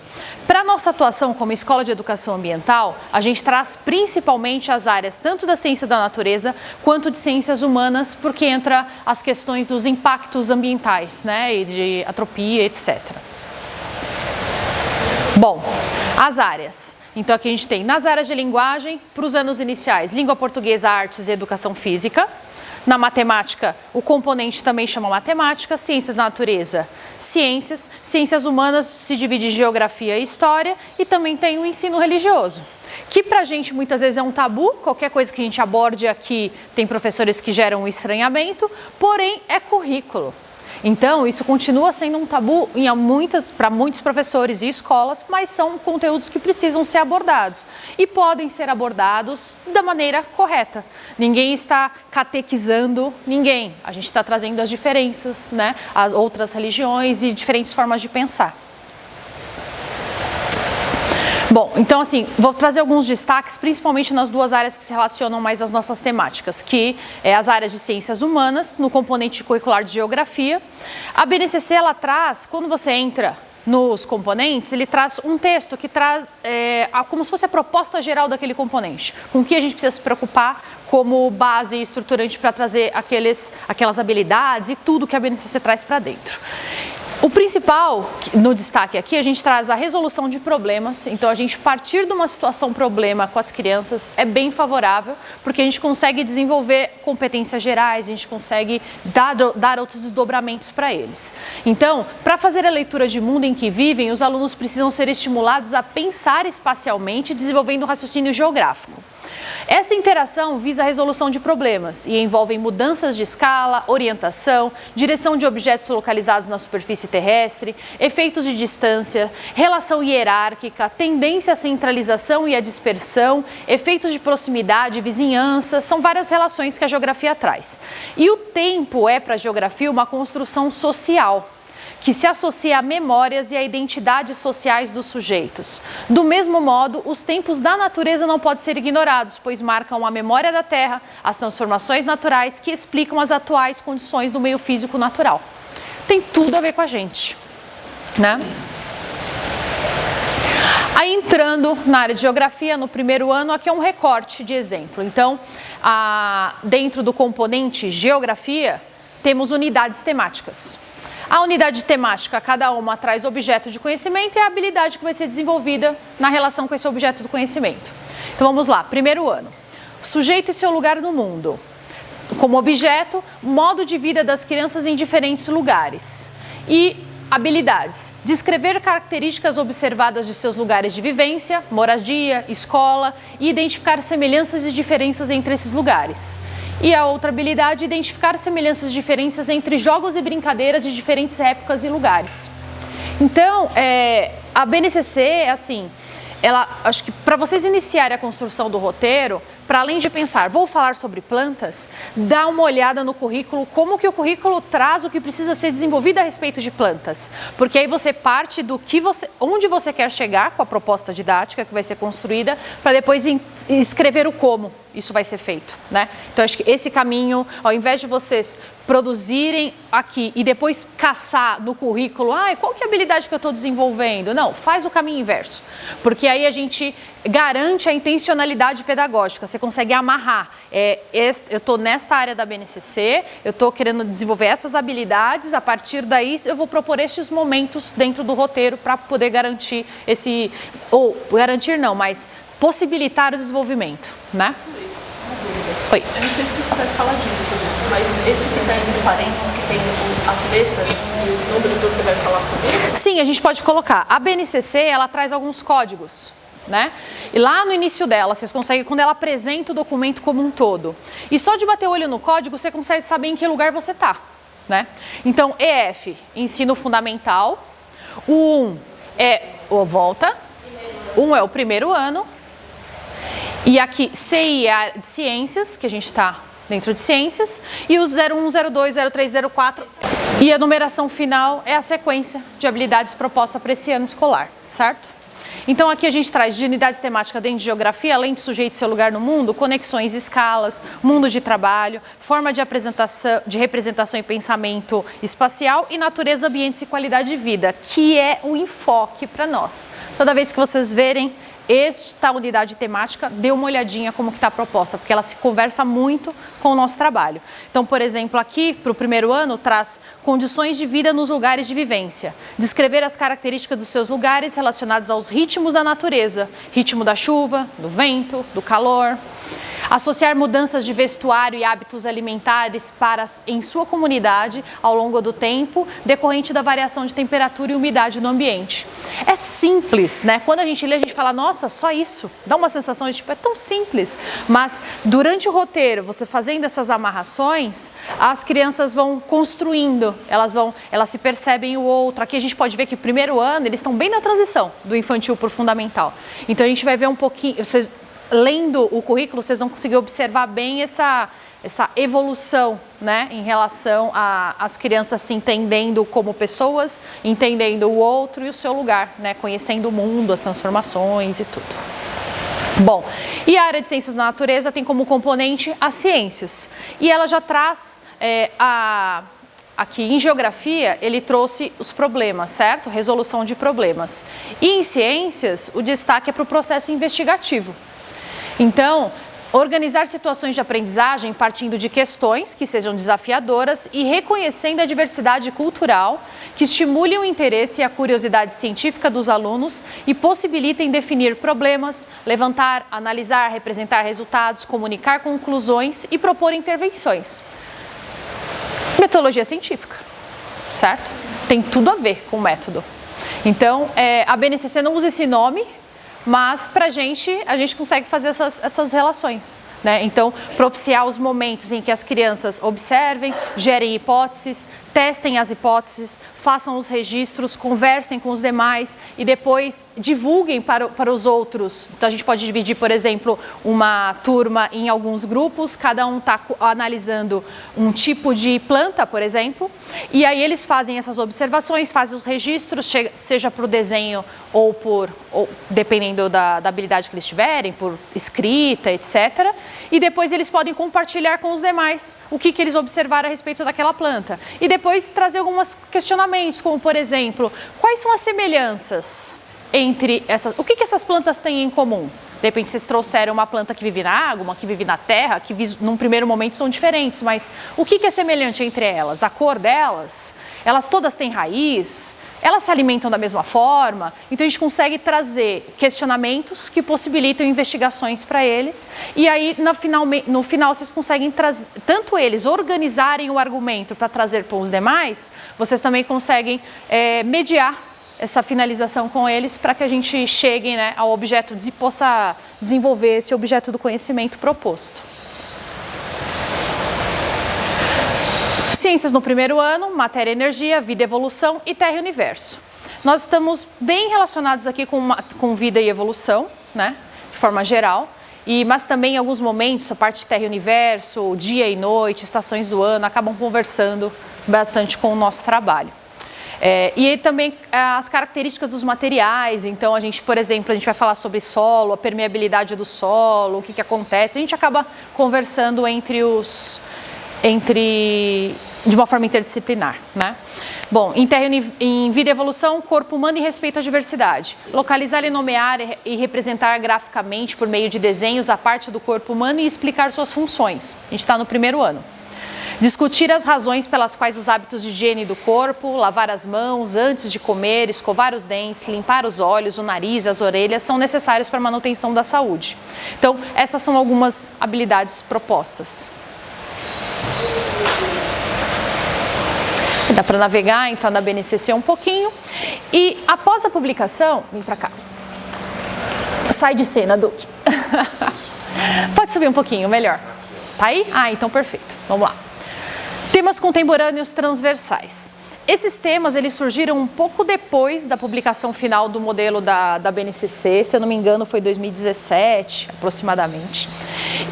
Para a nossa atuação como escola de educação ambiental, a gente traz principalmente as áreas tanto da ciência da natureza quanto de ciências humanas, porque entra as questões dos impactos ambientais, né, e de atropia, etc. Bom, as áreas. Então aqui a gente tem nas áreas de linguagem, para os anos iniciais, língua portuguesa, artes e educação física. Na matemática, o componente também chama matemática, ciências da natureza, ciências, ciências humanas se divide em geografia e história e também tem o ensino religioso, que pra gente muitas vezes é um tabu, qualquer coisa que a gente aborde aqui tem professores que geram um estranhamento, porém é currículo. Então, isso continua sendo um tabu para muitos professores e escolas, mas são conteúdos que precisam ser abordados e podem ser abordados da maneira correta. Ninguém está catequizando ninguém, a gente está trazendo as diferenças, né, as outras religiões e diferentes formas de pensar. Bom, então assim, vou trazer alguns destaques, principalmente nas duas áreas que se relacionam mais às nossas temáticas, que é as áreas de ciências humanas, no componente curricular de geografia. A BNCC, ela traz, quando você entra nos componentes, ele traz um texto que traz como se fosse a proposta geral daquele componente, com o que a gente precisa se preocupar como base estruturante para trazer aquelas habilidades e tudo que a BNCC traz para dentro. O principal, no destaque aqui, a gente traz a resolução de problemas. Então, a gente partir de uma situação problema com as crianças é bem favorável, porque a gente consegue desenvolver competências gerais, a gente consegue dar outros desdobramentos para eles. Então, para fazer a leitura de mundo em que vivem, os alunos precisam ser estimulados a pensar espacialmente, desenvolvendo um raciocínio geográfico. Essa interação visa a resolução de problemas e envolve mudanças de escala, orientação, direção de objetos localizados na superfície terrestre, efeitos de distância, relação hierárquica, tendência à centralização e à dispersão, efeitos de proximidade, vizinhança, são várias relações que a geografia traz. E o tempo é para a geografia uma construção social, que se associa a memórias e a identidades sociais dos sujeitos. Do mesmo modo, os tempos da natureza não podem ser ignorados, pois marcam a memória da Terra, as transformações naturais que explicam as atuais condições do meio físico natural. Tem tudo a ver com a gente, né? Aí entrando na área de geografia, no primeiro ano, aqui é um recorte de exemplo. Então, dentro do componente geografia, temos unidades temáticas. A unidade temática, cada uma traz objeto de conhecimento e a habilidade que vai ser desenvolvida na relação com esse objeto do conhecimento. Então vamos lá, primeiro ano. Sujeito e seu lugar no mundo. Como objeto, modo de vida das crianças em diferentes lugares. E habilidades. Descrever características observadas de seus lugares de vivência, moradia, escola e identificar semelhanças e diferenças entre esses lugares. E a outra habilidade, identificar semelhanças e diferenças entre jogos e brincadeiras de diferentes épocas e lugares. Então, a BNCC, assim, acho que para vocês iniciarem a construção do roteiro, para além de pensar, vou falar sobre plantas, dá uma olhada no currículo, como que o currículo traz o que precisa ser desenvolvido a respeito de plantas. Porque aí você parte do onde você quer chegar com a proposta didática que vai ser construída, para depois escrever o como isso vai ser feito, né? Então, acho que esse caminho, ao invés de vocês produzirem aqui e depois caçar no currículo, qual que é a habilidade que eu estou desenvolvendo? Não, faz o caminho inverso, porque aí a gente garante a intencionalidade pedagógica, você consegue amarrar. Eu estou nesta área da BNCC, eu estou querendo desenvolver essas habilidades, a partir daí eu vou propor estes momentos dentro do roteiro para poder garantir mas possibilitar o desenvolvimento, né? Oi. Eu não sei se você vai falar disso, mas esse que está entre parênteses, que tem as letras e os números, você vai falar sobre isso? Sim, a gente pode colocar. A BNCC, ela traz alguns códigos, né? E lá no início dela, vocês conseguem, quando ela apresenta o documento como um todo. E só de bater o olho no código, você consegue saber em que lugar você está, né? Então, EF, ensino fundamental. O 1 é volta. 1 é o primeiro ano. E aqui, CI é de ciências, que a gente está dentro de ciências, e os 01, 02, 03, 04. E a numeração final é a sequência de habilidades proposta para esse ano escolar, certo? Então aqui a gente traz de unidades temáticas dentro de geografia, além de sujeito e seu lugar no mundo, conexões, escalas, mundo de trabalho, forma de representação e pensamento espacial e natureza, ambientes e qualidade de vida, que é o enfoque para nós. Toda vez que vocês verem esta unidade temática, dê uma olhadinha como que está a proposta, porque ela se conversa muito com o nosso trabalho. Então, por exemplo, aqui, para o primeiro ano, traz condições de vida nos lugares de vivência. Descrever as características dos seus lugares relacionados aos ritmos da natureza. Ritmo da chuva, do vento, do calor. Associar mudanças de vestuário e hábitos alimentares em sua comunidade ao longo do tempo, decorrente da variação de temperatura e umidade no ambiente. É simples, né? Quando a gente lê, a gente fala, nossa, só isso? Dá uma sensação de tipo, é tão simples. Mas durante o roteiro, você fazendo essas amarrações, as crianças vão construindo, elas se percebem o outro. Aqui a gente pode ver que primeiro ano, eles estão bem na transição do infantil para o fundamental. Então a gente vai ver um pouquinho... Lendo o currículo, vocês vão conseguir observar bem essa evolução, né, em relação às crianças se entendendo como pessoas, entendendo o outro e o seu lugar, né, conhecendo o mundo, as transformações e tudo. Bom, e a área de ciências da natureza tem como componente as ciências. E ela já traz aqui em geografia, ele trouxe os problemas, certo? Resolução de problemas. E em ciências, o destaque é para o processo investigativo. Então, organizar situações de aprendizagem partindo de questões que sejam desafiadoras e reconhecendo a diversidade cultural, que estimulem o interesse e a curiosidade científica dos alunos e possibilitem definir problemas, levantar, analisar, representar resultados, comunicar conclusões e propor intervenções. Metodologia científica, certo? Tem tudo a ver com o método. Então, a BNCC não usa esse nome, mas para a gente consegue fazer essas relações, né? Então, propiciar os momentos em que as crianças observem, gerem hipóteses, testem as hipóteses, façam os registros, conversem com os demais e depois divulguem para os outros. Então, a gente pode dividir, por exemplo, uma turma em alguns grupos, cada um está analisando um tipo de planta, por exemplo, e aí eles fazem essas observações, fazem os registros, seja para o desenho ou dependendo da habilidade que eles tiverem, por escrita, etc. E depois eles podem compartilhar com os demais o que eles observaram a respeito daquela planta. E depois trazer alguns questionamentos, como por exemplo, quais são as semelhanças entre essas... O que essas plantas têm em comum? De repente vocês trouxeram uma planta que vive na água, uma que vive na terra, que num primeiro momento são diferentes, mas o que é semelhante entre elas? A cor delas? Elas todas têm raiz? Elas se alimentam da mesma forma? Então a gente consegue trazer questionamentos que possibilitam investigações para eles e aí no final vocês conseguem trazer, tanto eles organizarem o argumento para trazer para os demais, vocês também conseguem mediar essa finalização com eles para que a gente chegue, né, ao objeto e possa desenvolver esse objeto do conhecimento proposto. Ciências no primeiro ano, matéria e energia, vida e evolução e terra e universo. Nós estamos bem relacionados aqui com vida e evolução, né, de forma geral, mas também em alguns momentos a parte de terra e universo, dia e noite, estações do ano, acabam conversando bastante com o nosso trabalho. E também as características dos materiais, então a gente, por exemplo, a gente vai falar sobre solo, a permeabilidade do solo, o que acontece, a gente acaba conversando de uma forma interdisciplinar, né? Bom, em vida e evolução, corpo humano e respeito à diversidade. Localizar e nomear e representar graficamente por meio de desenhos a parte do corpo humano e explicar suas funções. A gente está no primeiro ano. Discutir as razões pelas quais os hábitos de higiene do corpo, lavar as mãos antes de comer, escovar os dentes, limpar os olhos, o nariz, as orelhas, são necessários para a manutenção da saúde. Então, essas são algumas habilidades propostas. Dá para navegar, entrar na BNCC um pouquinho. E após a publicação, vem para cá. Sai de cena, Duque. Pode subir um pouquinho, melhor. Tá aí? Ah, então perfeito. Vamos lá. Temas contemporâneos transversais. Esses temas eles surgiram um pouco depois da publicação final do modelo da BNCC, se eu não me engano foi 2017, aproximadamente.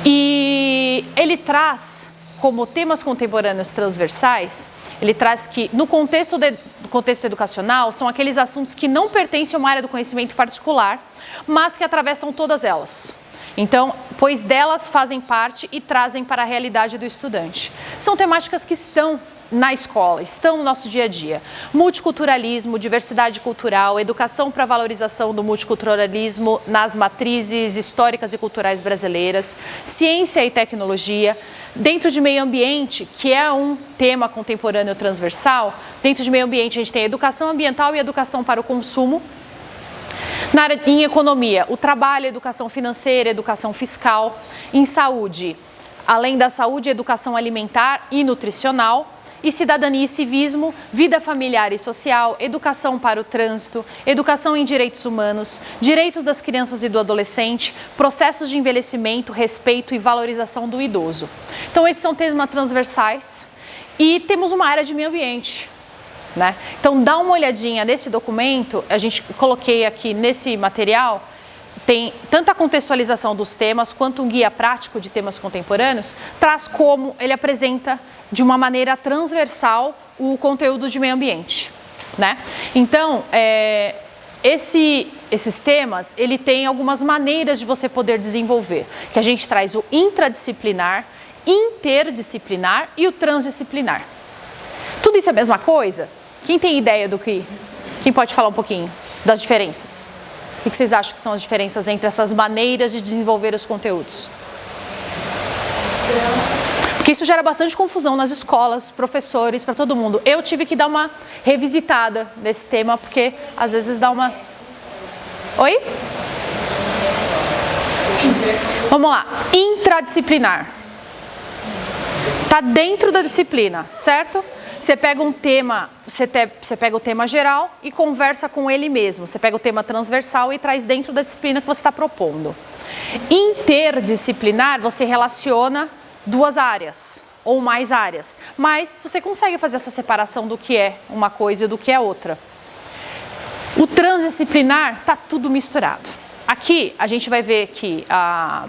E ele traz como temas contemporâneos transversais, ele traz que no contexto educacional são aqueles assuntos que não pertencem a uma área do conhecimento particular, mas que atravessam todas elas. Então, pois delas fazem parte e trazem para a realidade do estudante. São temáticas que estão na escola, estão no nosso dia a dia. Multiculturalismo, diversidade cultural, educação para a valorização do multiculturalismo nas matrizes históricas e culturais brasileiras, ciência e tecnologia. Dentro de meio ambiente, que é um tema contemporâneo transversal, dentro de meio ambiente a gente tem educação ambiental e educação para o consumo. Em economia, o trabalho, educação financeira, educação fiscal. Em saúde, além da saúde, educação alimentar e nutricional. E cidadania e civismo, vida familiar e social, educação para o trânsito, educação em direitos humanos, direitos das crianças e do adolescente, processos de envelhecimento, respeito e valorização do idoso. Então, esses são temas transversais e temos uma área de meio ambiente. Né? Então, dá uma olhadinha nesse documento, a gente coloquei aqui nesse material, tem tanto a contextualização dos temas, quanto um guia prático de temas contemporâneos, traz como ele apresenta de uma maneira transversal o conteúdo de meio ambiente. Né? Então, esses temas, ele tem algumas maneiras de você poder desenvolver, que a gente traz o intradisciplinar, interdisciplinar e o transdisciplinar. Tudo isso é a mesma coisa? Quem tem ideia do que... Quem pode falar um pouquinho das diferenças? O que vocês acham que são as diferenças entre essas maneiras de desenvolver os conteúdos? Porque isso gera bastante confusão nas escolas, professores, para todo mundo. Eu tive que dar uma revisitada nesse tema, porque às vezes dá umas... Oi? Vamos lá. Intradisciplinar. Está dentro da disciplina, certo? você pega um tema, você pega o tema geral e conversa com ele mesmo. Você pega o tema transversal e traz dentro da disciplina que você está propondo. Interdisciplinar, você relaciona duas áreas ou mais áreas, mas você consegue fazer essa separação do que é uma coisa e do que é outra. O transdisciplinar está tudo misturado. Aqui a gente vai ver que a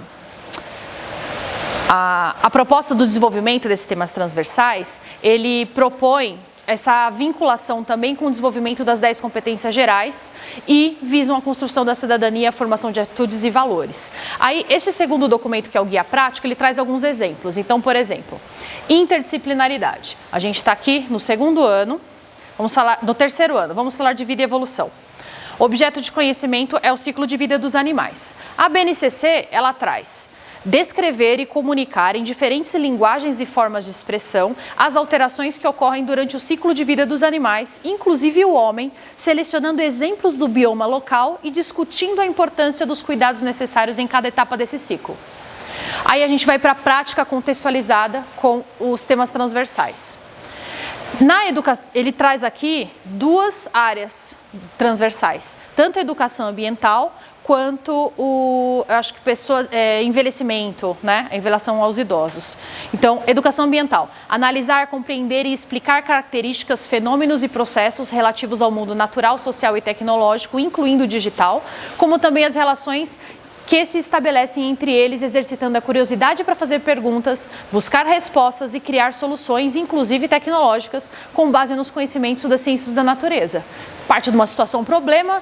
proposta do desenvolvimento desses temas transversais, ele propõe essa vinculação também com o desenvolvimento das 10 competências gerais e visam a construção da cidadania, a formação de atitudes e valores. Aí, este segundo documento, que é o Guia Prático, ele traz alguns exemplos. Então, por exemplo, interdisciplinaridade. A gente está aqui no segundo ano, vamos falar do terceiro ano, vamos falar de vida e evolução. O objeto de conhecimento é o ciclo de vida dos animais. A BNCC, ela traz descrever e comunicar em diferentes linguagens e formas de expressão as alterações que ocorrem durante o ciclo de vida dos animais, inclusive o homem, selecionando exemplos do bioma local e discutindo a importância dos cuidados necessários em cada etapa desse ciclo. Aí a gente vai para a prática contextualizada com os temas transversais. Na educação, ele traz aqui duas áreas transversais, tanto a educação ambiental quanto envelhecimento, né, em relação aos idosos. Então, educação ambiental, analisar, compreender e explicar características, fenômenos e processos relativos ao mundo natural, social e tecnológico, incluindo o digital, como também as relações que se estabelecem entre eles, exercitando a curiosidade para fazer perguntas, buscar respostas e criar soluções, inclusive tecnológicas, com base nos conhecimentos das ciências da natureza. Parte de uma situação, problema,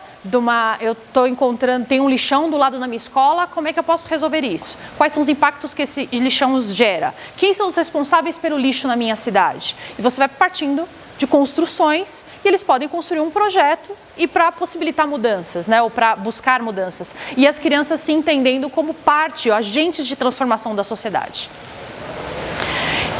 eu estou encontrando, tem um lixão do lado da minha escola, como é que eu posso resolver isso? Quais são os impactos que esse lixão gera? Quem são os responsáveis pelo lixo na minha cidade? E você vai partindo de construções e eles podem construir um projeto e para possibilitar mudanças, né, ou para buscar mudanças. E as crianças se entendendo como parte, agentes de transformação da sociedade.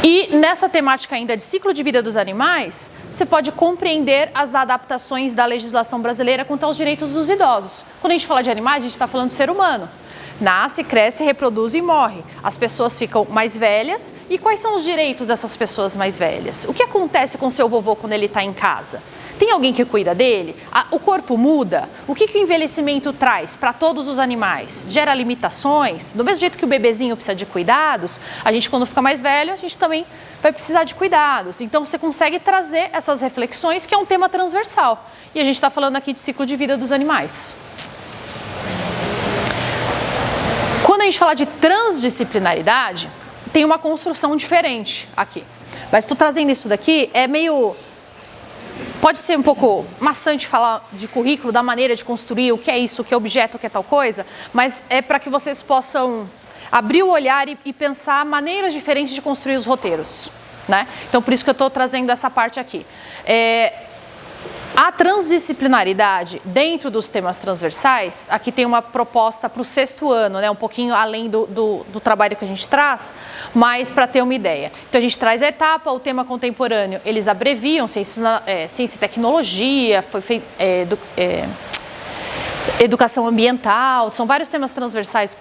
E nessa temática ainda de ciclo de vida dos animais, você pode compreender as adaptações da legislação brasileira quanto aos direitos dos idosos. Quando a gente fala de animais, a gente está falando de ser humano. Nasce, cresce, reproduz e morre. As pessoas ficam mais velhas. E quais são os direitos dessas pessoas mais velhas? O que acontece com seu vovô quando ele está em casa? Tem alguém que cuida dele? O corpo muda? O que o envelhecimento traz para todos os animais? Gera limitações? Do mesmo jeito que o bebezinho precisa de cuidados, a gente quando fica mais velho, a gente também vai precisar de cuidados. Então você consegue trazer essas reflexões, que é um tema transversal. E a gente está falando aqui de ciclo de vida dos animais. Quando a gente fala de transdisciplinaridade, tem uma construção diferente aqui. Mas estou trazendo isso daqui, pode ser um pouco maçante falar de currículo, da maneira de construir, o que é isso, o que é objeto, o que é tal coisa, mas é para que vocês possam abrir o olhar e pensar maneiras diferentes de construir os roteiros, né? Então, por isso que eu estou trazendo essa parte aqui. A transdisciplinaridade dentro dos temas transversais, aqui tem uma proposta para o 6º ano, né? Um pouquinho além do trabalho que a gente traz, mas para ter uma ideia. Então a gente traz a etapa, o tema contemporâneo, eles abreviam, ciência e tecnologia, educação ambiental, são vários temas transversais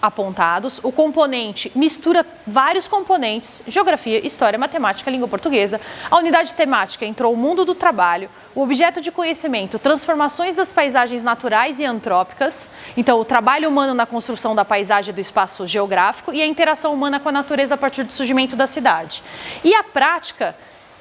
apontados. O componente mistura vários componentes: geografia, história, matemática, língua portuguesa. A unidade temática entrou o mundo do trabalho, o objeto de conhecimento, transformações das paisagens naturais e antrópicas, então o trabalho humano na construção da paisagem do espaço geográfico e a interação humana com a natureza a partir do surgimento da cidade. E a prática,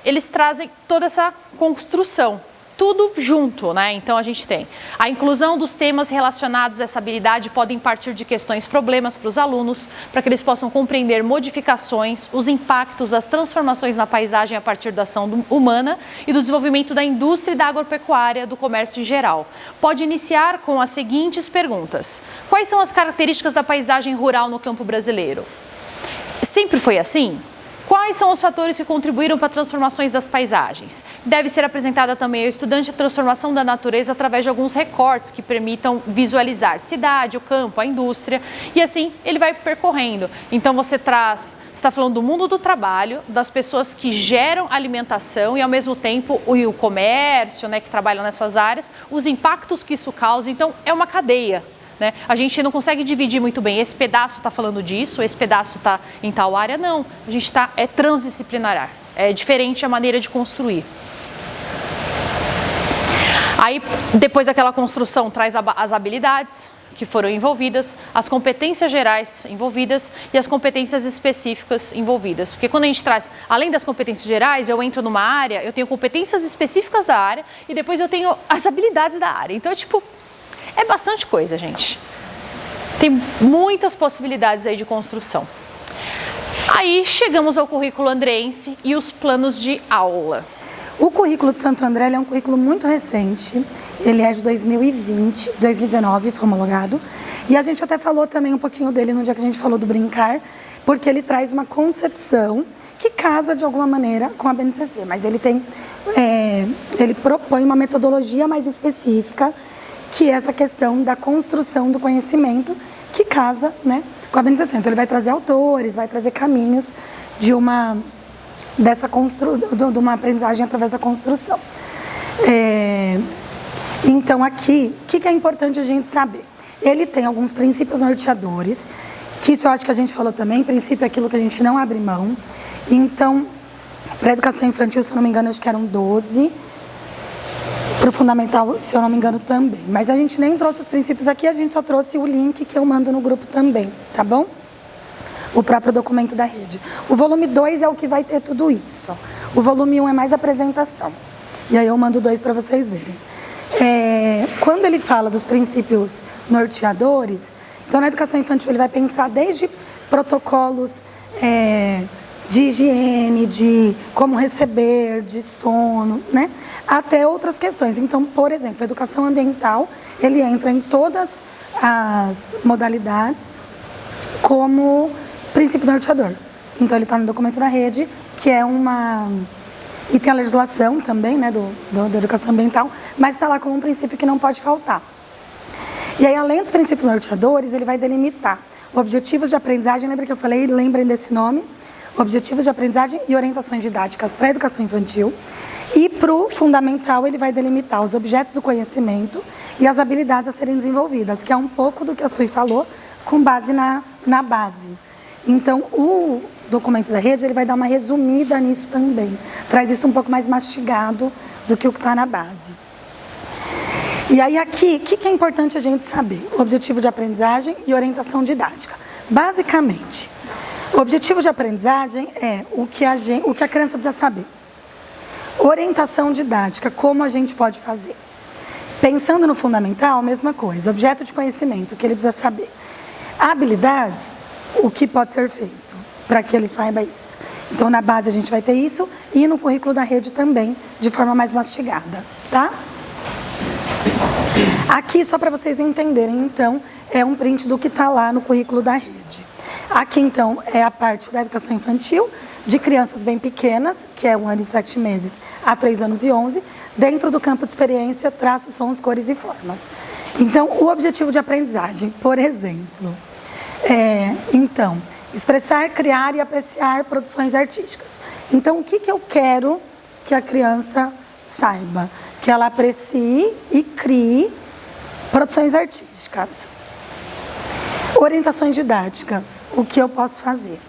eles trazem toda essa construção. Tudo junto, né? Então a gente tem a inclusão dos temas relacionados a essa habilidade, podem partir de questões, problemas para os alunos, para que eles possam compreender modificações, os impactos, as transformações na paisagem a partir da ação humana e do desenvolvimento da indústria e da agropecuária, do comércio em geral. Pode iniciar com as seguintes perguntas: quais são as características da paisagem rural no campo brasileiro? Sempre foi assim? Quais são os fatores que contribuíram para transformações das paisagens? Deve ser apresentada também ao estudante a transformação da natureza através de alguns recortes que permitam visualizar cidade, o campo, a indústria, e assim ele vai percorrendo. Então você está falando do mundo do trabalho, das pessoas que geram alimentação e ao mesmo tempo o comércio, né, que trabalham nessas áreas, os impactos que isso causa. Então é uma cadeia. Né? A gente não consegue dividir muito bem, esse pedaço está falando disso, esse pedaço está em tal área, não. A gente é transdisciplinar, é diferente a maneira de construir. Aí, depois daquela construção, traz as habilidades que foram envolvidas, as competências gerais envolvidas e as competências específicas envolvidas. Porque quando a gente traz, além das competências gerais, eu entro numa área, eu tenho competências específicas da área e depois eu tenho as habilidades da área. Então, é bastante coisa, gente. Tem muitas possibilidades aí de construção. Aí, chegamos ao currículo andreense e os planos de aula. O currículo de Santo André é um currículo muito recente, ele é de 2019, foi homologado, e a gente até falou também um pouquinho dele no dia que a gente falou do brincar, porque ele traz uma concepção que casa de alguma maneira com a BNCC, mas ele ele propõe uma metodologia mais específica, que é essa questão da construção do conhecimento, que casa, né, com a BNCC. Então ele vai trazer autores, vai trazer caminhos de uma aprendizagem através da construção. Então aqui, o que é importante a gente saber? Ele tem alguns princípios norteadores, que isso eu acho que a gente falou também, princípio é aquilo que a gente não abre mão. Então, para a educação infantil, se eu não me engano, acho que eram 12, para o fundamental, se eu não me engano, também. Mas a gente nem trouxe os princípios aqui, a gente só trouxe o link que eu mando no grupo também, tá bom? O próprio documento da rede. O volume 2 é o que vai ter tudo isso. O volume 1 é mais apresentação. E aí eu mando 2 para vocês verem. Quando ele fala dos princípios norteadores, então na educação infantil ele vai pensar desde protocolos de higiene, de como receber, de sono, né? Até outras questões. Então, por exemplo, a educação ambiental, ele entra em todas as modalidades como princípio norteador. Então ele está no documento da rede, que é e tem a legislação também, né, da educação ambiental, mas está lá como um princípio que não pode faltar. E aí, além dos princípios norteadores, ele vai delimitar objetivos de aprendizagem, lembra que eu falei, lembrem desse nome, objetivos de aprendizagem e orientações didáticas para a educação infantil. E para o fundamental, ele vai delimitar os objetos do conhecimento e as habilidades a serem desenvolvidas, que é um pouco do que a Sui falou, com base na base. Então, o documento da rede, ele vai dar uma resumida nisso também. Traz isso um pouco mais mastigado do que o que está na base. E aí aqui, o que é importante a gente saber? O objetivo de aprendizagem e orientação didática. Basicamente, o objetivo de aprendizagem é o que a criança precisa saber. Orientação didática, como a gente pode fazer? Pensando no fundamental, mesma coisa. Objeto de conhecimento, o que ele precisa saber. Habilidades, o que pode ser feito para que ele saiba isso. Então, na base a gente vai ter isso e no currículo da rede também, de forma mais mastigada, tá? Aqui, só para vocês entenderem, então, é um print do que está lá no currículo da rede. Aqui, então, é a parte da educação infantil, de crianças bem pequenas, que é 1 ano e 7 meses a 3 anos e 11, dentro do campo de experiência, traços, sons, cores e formas. Então, o objetivo de aprendizagem, por exemplo, então, expressar, criar e apreciar produções artísticas. Então, o que eu quero que a criança saiba? Que ela aprecie e crie produções artísticas. Orientações didáticas, o que eu posso fazer?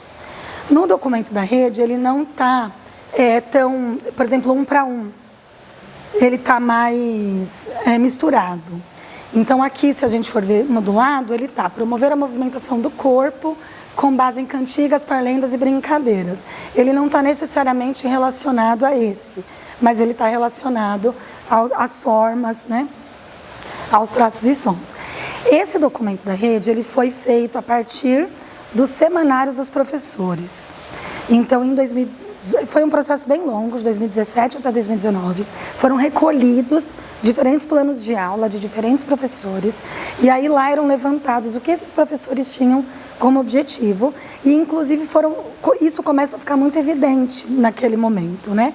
No documento da rede, ele não está tão, por exemplo, 1 para 1. Ele está mais misturado. Então, aqui, se a gente for ver modulado, ele está promover a movimentação do corpo com base em cantigas, parlendas e brincadeiras. Ele não está necessariamente relacionado a esse, mas ele está relacionado às formas, né? Aos traços e sons. Esse documento da rede, ele foi feito a partir dos semanários dos professores. Então, foi um processo bem longo, de 2017 até 2019. Foram recolhidos diferentes planos de aula de diferentes professores. E aí lá eram levantados o que esses professores tinham como objetivo. E, inclusive, isso começa a ficar muito evidente naquele momento, né?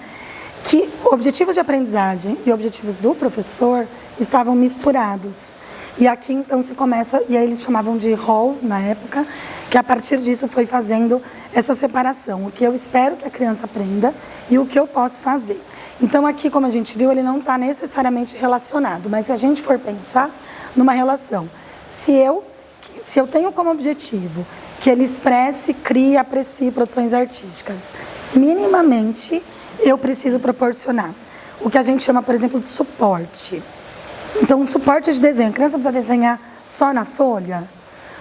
Que objetivos de aprendizagem e objetivos do professor estavam misturados. E aqui, então, se começa, e aí eles chamavam de rol, na época, que a partir disso foi fazendo essa separação. O que eu espero que a criança aprenda e o que eu posso fazer. Então, aqui, como a gente viu, ele não está necessariamente relacionado, mas se a gente for pensar numa relação, se eu se eu tenho como objetivo que ele expresse, crie, aprecie produções artísticas, minimamente eu preciso proporcionar o que a gente chama, por exemplo, de suporte. Então, um suporte de desenho. A criança precisa desenhar só na folha?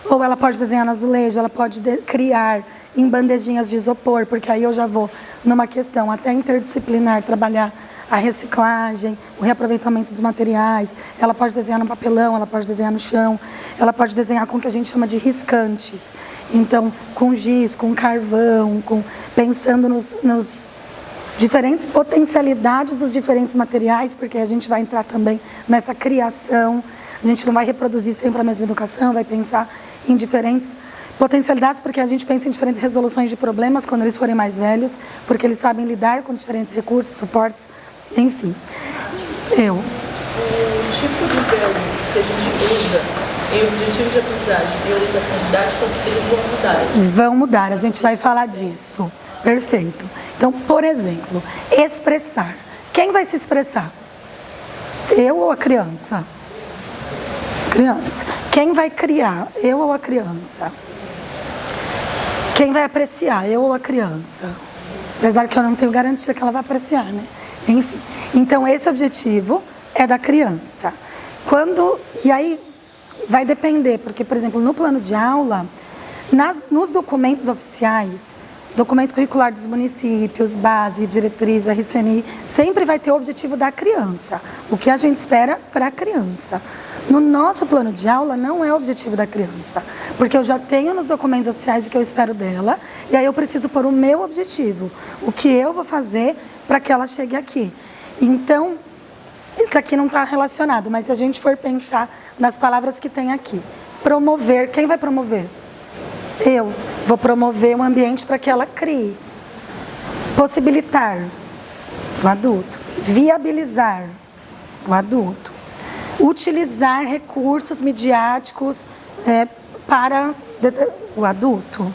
Ou ela pode desenhar no azulejo, ela pode criar em bandejinhas de isopor, porque aí eu já vou numa questão até interdisciplinar, trabalhar a reciclagem, o reaproveitamento dos materiais. Ela pode desenhar no papelão, ela pode desenhar no chão, ela pode desenhar com o que a gente chama de riscantes. Então, com giz, com carvão, pensando nos diferentes potencialidades dos diferentes materiais, porque a gente vai entrar também nessa criação. A gente não vai reproduzir sempre a mesma educação, vai pensar em diferentes potencialidades, porque a gente pensa em diferentes resoluções de problemas quando eles forem mais velhos, porque eles sabem lidar com diferentes recursos, suportes, enfim. O tipo de verbo que a gente usa em objetivos de aprendizagem e orientação didática, eles vão mudar. Vão mudar, a gente vai falar disso. Perfeito. Então, por exemplo, expressar. Quem vai se expressar? Eu ou a criança? Criança. Quem vai criar? Eu ou a criança? Quem vai apreciar? Eu ou a criança? Apesar que eu não tenho garantia que ela vai apreciar, né? Enfim. Então, esse objetivo é da criança. E aí, vai depender, porque, por exemplo, no plano de aula, nos documentos oficiais, documento curricular dos municípios, base, diretriz, RCNI, sempre vai ter o objetivo da criança, o que a gente espera para a criança. No nosso plano de aula não é o objetivo da criança, porque eu já tenho nos documentos oficiais o que eu espero dela, e aí eu preciso pôr o meu objetivo, o que eu vou fazer para que ela chegue aqui. Então, isso aqui não está relacionado, mas se a gente for pensar nas palavras que tem aqui, promover, quem vai promover? Eu vou promover um ambiente para que ela crie. Possibilitar, o adulto. Viabilizar, o adulto. Utilizar recursos midiáticos para o adulto.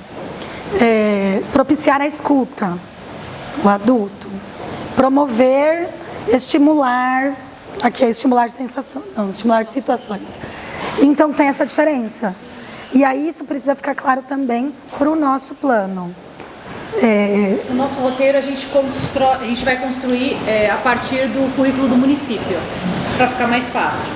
Propiciar a escuta, o adulto. Promover, estimular, aqui é estimular sensações, não, estimular situações. Então tem essa diferença. E aí isso precisa ficar claro também para o nosso plano. No nosso roteiro a gente vai construir a partir do currículo do município, para ficar mais fácil.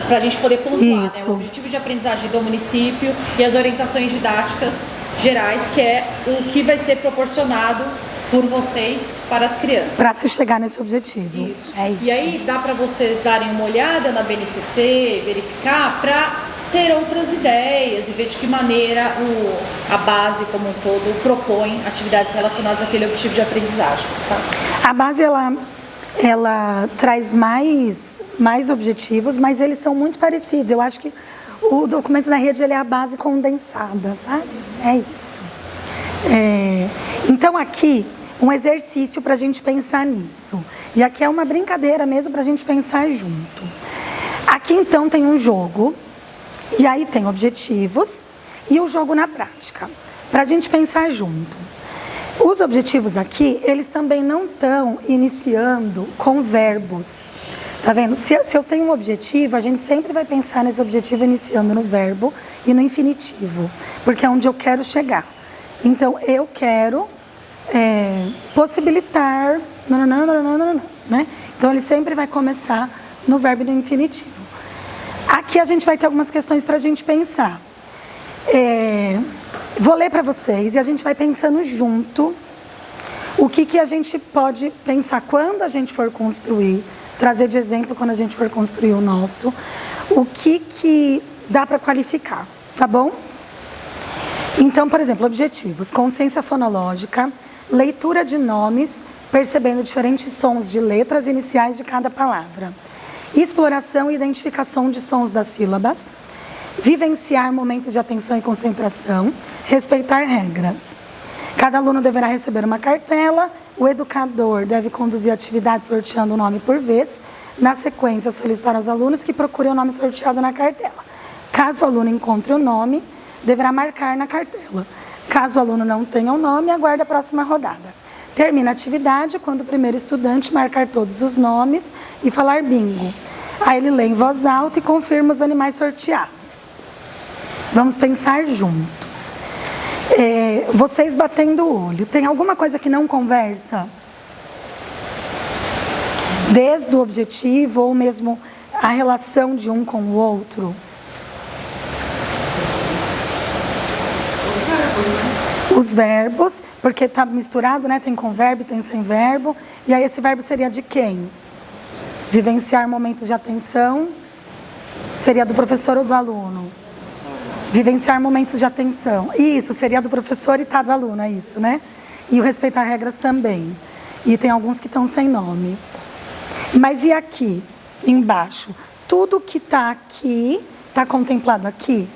Para a gente poder pontuar, né, o objetivo de aprendizagem do município e as orientações didáticas gerais, que é o que vai ser proporcionado por vocês para as crianças. Para se chegar nesse objetivo. Isso. É isso. E aí dá para vocês darem uma olhada na BNCC, verificar, para ter outras ideias e ver de que maneira a base como um todo propõe atividades relacionadas àquele objetivo de aprendizagem. Tá? A base, ela traz mais objetivos, mas eles são muito parecidos. Eu acho que o documento da rede ele é a base condensada, sabe? É isso. Então aqui, um exercício para a gente pensar nisso. E aqui é uma brincadeira mesmo para a gente pensar junto. Aqui então tem um jogo. E aí tem objetivos e o jogo na prática, para a gente pensar junto. Os objetivos aqui, eles também não estão iniciando com verbos. Tá vendo? Se eu tenho um objetivo, a gente sempre vai pensar nesse objetivo iniciando no verbo e no infinitivo, porque é onde eu quero chegar. Então, eu quero possibilitar, né? Então, ele sempre vai começar no verbo e no infinitivo. Aqui a gente vai ter algumas questões para a gente pensar. Vou ler para vocês e a gente vai pensando junto o que a gente pode pensar quando a gente for construir, trazer de exemplo quando a gente for construir o nosso, o que dá para qualificar, tá bom? Então, por exemplo, objetivos: consciência fonológica, leitura de nomes, percebendo diferentes sons de letras iniciais de cada palavra. Exploração e identificação de sons das sílabas, vivenciar momentos de atenção e concentração, respeitar regras. Cada aluno deverá receber uma cartela, o educador deve conduzir atividades sorteando o nome por vez, na sequência solicitar aos alunos que procurem o nome sorteado na cartela. Caso o aluno encontre o nome, deverá marcar na cartela. Caso o aluno não tenha o nome, aguarde a próxima rodada. Termina a atividade quando o primeiro estudante marcar todos os nomes e falar bingo. Aí ele lê em voz alta e confirma os animais sorteados. Vamos pensar juntos. Vocês batendo o olho, tem alguma coisa que não conversa? Desde o objetivo ou mesmo a relação de um com o outro? Os verbos, porque está misturado, né? Tem com verbo e tem sem verbo. E aí esse verbo seria de quem? Vivenciar momentos de atenção. Seria do professor ou do aluno? Vivenciar momentos de atenção. Isso, seria do professor e tá do aluno, é isso, né? E o respeitar regras também. E tem alguns que estão sem nome. Mas e aqui, embaixo? Tudo que está aqui, está contemplado aqui?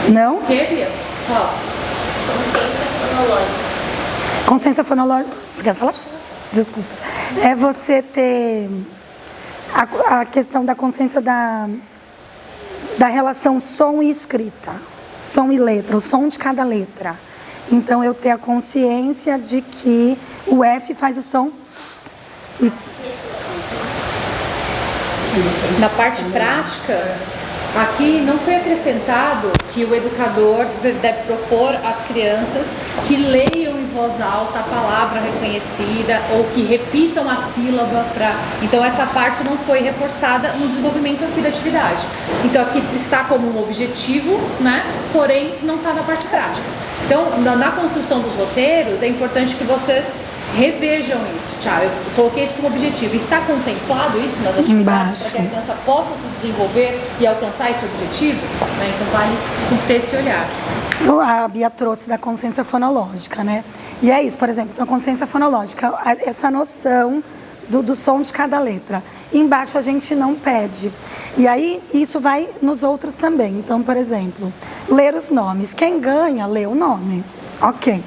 Não? Teve? Consciência fonológica. Consciência fonológica. Quer falar? Desculpa. É você ter a questão da consciência da relação som e escrita. Som e letra, o som de cada letra. Então, eu ter a consciência de que o F faz o som. Na parte prática, aqui não foi acrescentado que o educador deve propor às crianças que leiam em voz alta a palavra reconhecida ou que repitam a sílaba. Então, essa parte não foi reforçada no desenvolvimento aqui da atividade. Então, aqui está como um objetivo, né? Porém, não está na parte prática. Então, na construção dos roteiros, é importante que vocês revejam isso. Tiago, eu coloquei isso como objetivo. Está contemplado isso nas atividades para que a criança possa se desenvolver e alcançar esse objetivo? Né? Então, vale ter esse olhar. Então, a Bia trouxe da consciência fonológica, né? E é isso, por exemplo, então, a consciência fonológica, essa noção do som de cada letra. Embaixo a gente não pede. E aí, isso vai nos outros também. Então, por exemplo, ler os nomes. Quem ganha, lê o nome. Ok.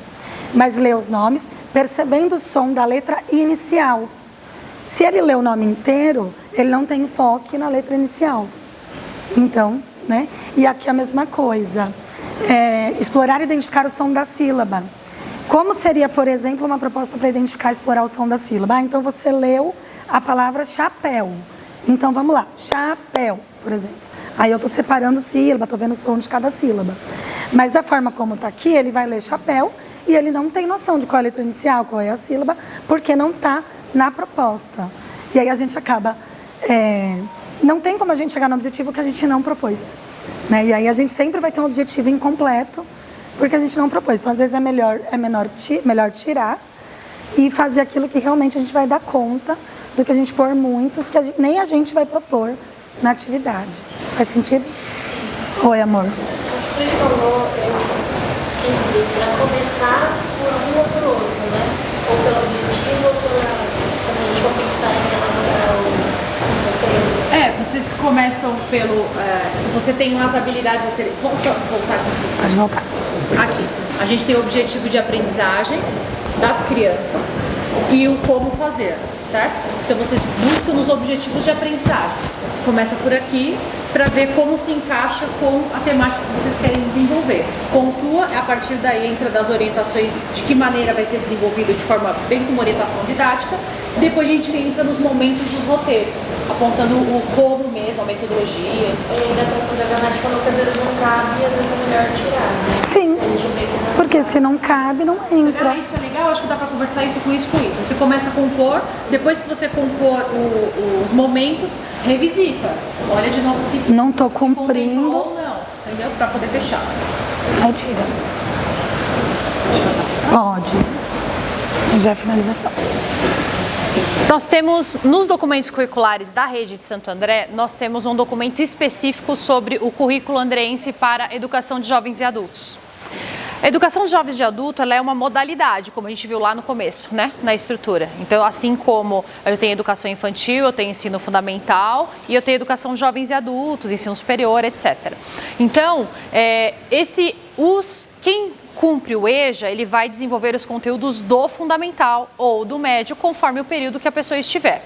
Mas lê os nomes percebendo o som da letra inicial. Se ele lê o nome inteiro, ele não tem enfoque na letra inicial. Então, né? E aqui a mesma coisa. Explorar e identificar o som da sílaba. Como seria, por exemplo, uma proposta para identificar e explorar o som da sílaba? Então, você leu a palavra chapéu. Então, vamos lá. Chapéu, por exemplo. Aí eu estou separando sílaba, estou vendo o som de cada sílaba. Mas da forma como está aqui, ele vai ler chapéu e ele não tem noção de qual é a letra inicial, qual é a sílaba, porque não está na proposta. E aí a gente acaba... não tem como a gente chegar no objetivo que a gente não propôs. Né? E aí a gente sempre vai ter um objetivo incompleto, porque a gente não propôs. Então, às vezes, é melhor tirar e fazer aquilo que realmente a gente vai dar conta do que a gente pôr muitos, que nem a gente vai propor na atividade. Faz sentido? Oi, amor. Você falou, eu esqueci, para começar por um ou por outro, né? Ou pelo objetivo ou quando a gente for pensar em elaborar o sorteio. Vocês começam pelo... você tem umas habilidades a serem... Voltar aqui. Pode voltar. Aqui, a gente tem o objetivo de aprendizagem das crianças e o como fazer, certo? Então, vocês buscam nos objetivos de aprendizagem. Você começa por aqui para ver como se encaixa com a temática que vocês querem desenvolver. Pontua, a partir daí entra das orientações de que maneira vai ser desenvolvido de forma bem como orientação didática. Depois a gente entra nos momentos dos roteiros, apontando o como mesmo, a metodologia, etc. E ainda quando a Nath falou que às vezes não cabe e às vezes é melhor tirar, né? Sim, porque se não cabe, não entra. Isso é legal, acho que dá para conversar isso com isso, com isso. Você começa a compor, depois que você compor os momentos, revisita. Olha de novo se não estou se cumprindo ou não, entendeu? Para poder fechar. Aí tira. Pode. Já é finalização. Nós temos, nos documentos curriculares da rede de Santo André, nós temos um documento específico sobre o currículo andreense para educação de jovens e adultos. A educação de jovens e adultos, ela é uma modalidade, como a gente viu lá no começo, né, na estrutura. Então, assim como eu tenho educação infantil, eu tenho ensino fundamental e eu tenho educação de jovens e adultos, ensino superior, etc. Então, quem cumpre o EJA, ele vai desenvolver os conteúdos do fundamental ou do médio, conforme o período que a pessoa estiver.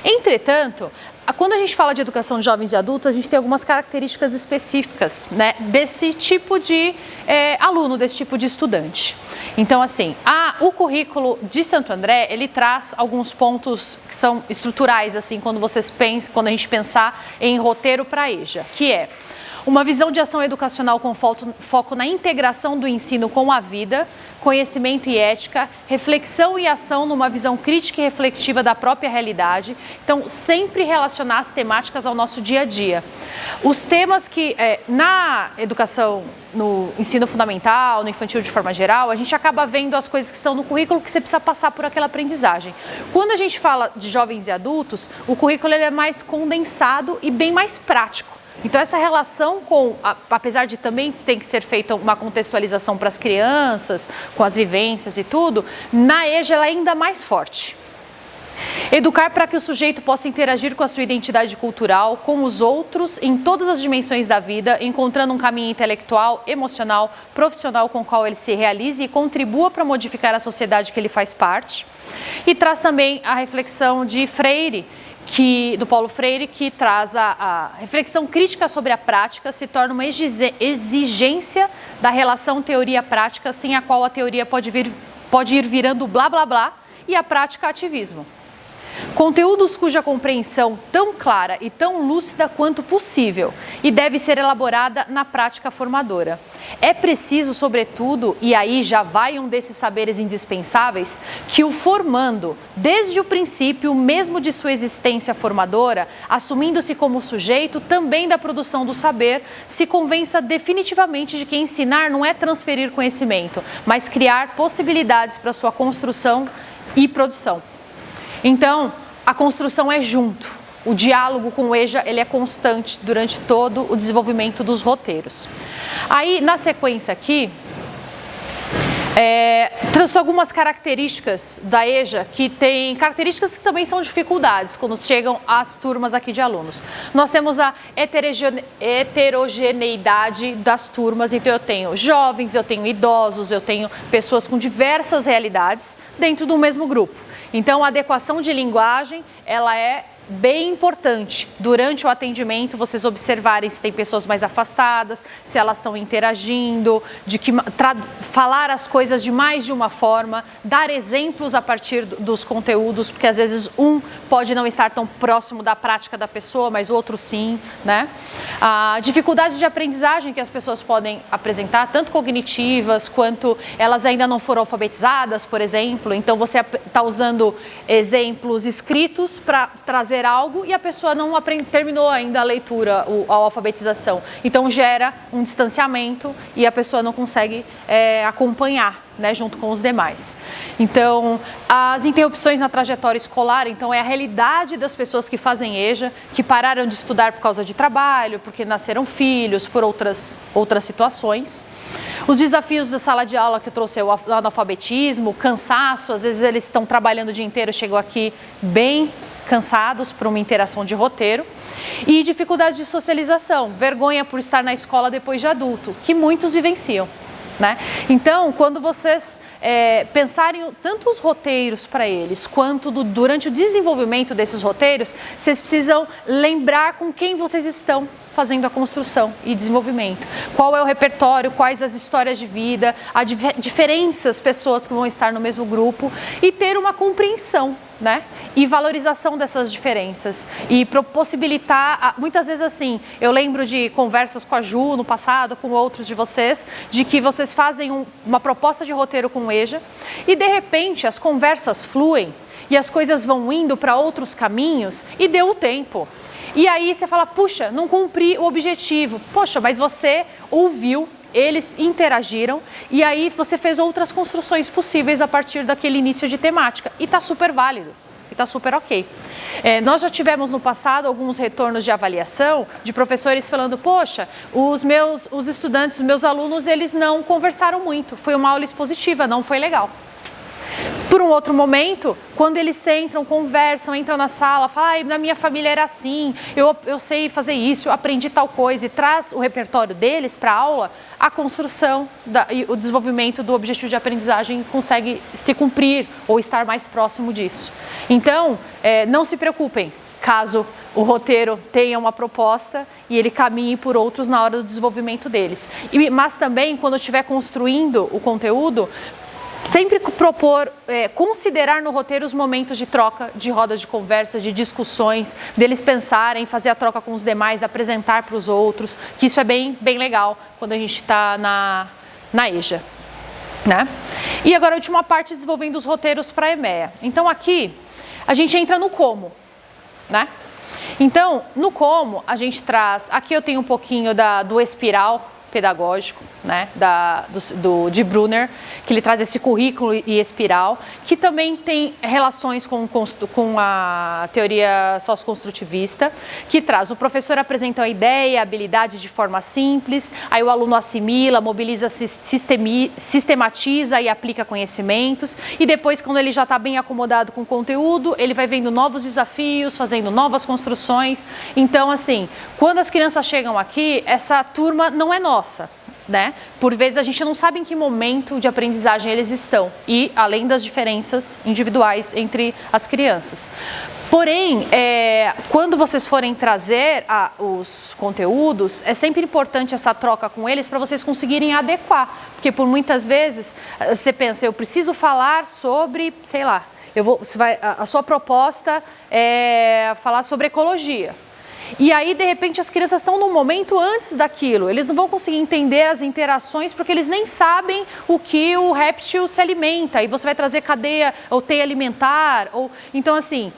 Entretanto, quando a gente fala de educação de jovens e adultos, a gente tem algumas características específicas, né, desse tipo de aluno, desse tipo de estudante. Então, assim, O currículo de Santo André, ele traz alguns pontos que são estruturais, assim, quando a gente pensar em roteiro para a EJA, que é uma visão de ação educacional com foco na integração do ensino com a vida, conhecimento e ética, reflexão e ação numa visão crítica e reflexiva da própria realidade. Então, sempre relacionar as temáticas ao nosso dia a dia. Os temas que, na educação, no ensino fundamental, no infantil de forma geral, a gente acaba vendo as coisas que estão no currículo que você precisa passar por aquela aprendizagem. Quando a gente fala de jovens e adultos, o currículo ele é mais condensado e bem mais prático. Então, essa relação apesar de também ter que ser feita uma contextualização para as crianças, com as vivências e tudo, na EJA ela é ainda mais forte. Educar para que o sujeito possa interagir com a sua identidade cultural, com os outros, em todas as dimensões da vida, encontrando um caminho intelectual, emocional, profissional com o qual ele se realize e contribua para modificar a sociedade que ele faz parte. E traz também a reflexão de Freire, do Paulo Freire, que traz a reflexão crítica sobre a prática, se torna uma exigência da relação teoria-prática, sem a qual a teoria pode ir virando blá blá blá e a prática ativismo. Conteúdos cuja compreensão tão clara e tão lúcida quanto possível e deve ser elaborada na prática formadora. É preciso, sobretudo, e aí já vai um desses saberes indispensáveis, que o formando, desde o princípio mesmo de sua existência formadora, assumindo-se como sujeito também da produção do saber, se convença definitivamente de que ensinar não é transferir conhecimento, mas criar possibilidades para sua construção e produção. Então, a construção é junto. O diálogo com o EJA ele é constante durante todo o desenvolvimento dos roteiros. Aí, na sequência aqui, trouxe algumas características da EJA, que tem características que também são dificuldades quando chegam às turmas aqui de alunos. Nós temos a heterogeneidade das turmas, então eu tenho jovens, eu tenho idosos, eu tenho pessoas com diversas realidades dentro do mesmo grupo. Então, a adequação de linguagem, ela é bem importante. Durante o atendimento, vocês observarem se tem pessoas mais afastadas, se elas estão interagindo, falar as coisas de mais de uma forma, dar exemplos a partir dos conteúdos, porque às vezes um pode não estar tão próximo da prática da pessoa, mas o outro sim, né? A dificuldade de aprendizagem que as pessoas podem apresentar, tanto cognitivas quanto elas ainda não foram alfabetizadas, por exemplo. Então, você está usando exemplos escritos para trazer algo e a pessoa não terminou ainda a leitura, a alfabetização. Então, gera um distanciamento e a pessoa não consegue acompanhar, né, junto com os demais. Então, as interrupções na trajetória escolar, então é a realidade das pessoas que fazem EJA, que pararam de estudar por causa de trabalho, porque nasceram filhos, por outras situações. Os desafios da sala de aula que eu trouxe, o analfabetismo, o cansaço, às vezes eles estão trabalhando o dia inteiro, chegam aqui bem cansados por uma interação de roteiro. E dificuldades de socialização, vergonha por estar na escola depois de adulto, que muitos vivenciam, né? Então, quando vocês pensarem tanto os roteiros para eles, quanto durante o desenvolvimento desses roteiros, vocês precisam lembrar com quem vocês estão fazendo a construção e desenvolvimento. Qual é o repertório, quais as histórias de vida, as diferenças, pessoas que vão estar no mesmo grupo e ter uma compreensão, né? E valorização dessas diferenças e possibilitar, muitas vezes assim, eu lembro de conversas com a Ju no passado, com outros de vocês, de que vocês fazem uma proposta de roteiro com o EJA e de repente as conversas fluem e as coisas vão indo para outros caminhos e deu o tempo. E aí você fala, puxa, não cumpri o objetivo. Poxa, mas você ouviu, eles interagiram e aí você fez outras construções possíveis a partir daquele início de temática. E está super válido, e está super ok. Nós já tivemos no passado alguns retornos de avaliação de professores falando, poxa, os estudantes, os meus alunos, eles não conversaram muito. Foi uma aula expositiva, não foi legal. Por um outro momento, quando eles entram, conversam, entram na sala, falam, na minha família era assim, eu sei fazer isso, eu aprendi tal coisa, e traz o repertório deles para a aula, a construção e o desenvolvimento do objetivo de aprendizagem consegue se cumprir ou estar mais próximo disso. Então, não se preocupem, caso o roteiro tenha uma proposta e ele caminhe por outros na hora do desenvolvimento deles. Mas também, quando estiver construindo o conteúdo, Sempre propor, considerar no roteiro os momentos de troca, de rodas de conversa, de discussões, deles pensarem, fazer a troca com os demais, apresentar para os outros, que isso é bem legal quando a gente está na EJA. Né? E agora a última parte, desenvolvendo os roteiros para a EMEA. Então aqui a gente entra no como, né? Então no como a gente traz, aqui eu tenho um pouquinho do espiral pedagógico, né, de Brunner, que ele traz esse currículo e espiral, que também tem relações com a teoria socioconstrutivista, que traz, o professor apresenta a ideia, a habilidade de forma simples, aí o aluno assimila, mobiliza, sistematiza e aplica conhecimentos, e depois, quando ele já está bem acomodado com o conteúdo, ele vai vendo novos desafios, fazendo novas construções. Então, assim, quando as crianças chegam aqui, essa turma não é nossa, né? Por vezes a gente não sabe em que momento de aprendizagem eles estão, e além das diferenças individuais entre as crianças. Porém, quando vocês forem trazer os conteúdos, é sempre importante essa troca com eles para vocês conseguirem adequar, porque por muitas vezes você pensa, eu preciso falar sobre, sei lá, a sua proposta é falar sobre ecologia. E aí, de repente, as crianças estão num momento antes daquilo. Eles não vão conseguir entender as interações porque eles nem sabem o que o réptil se alimenta. E você vai trazer cadeia ou teia alimentar. Então, assim,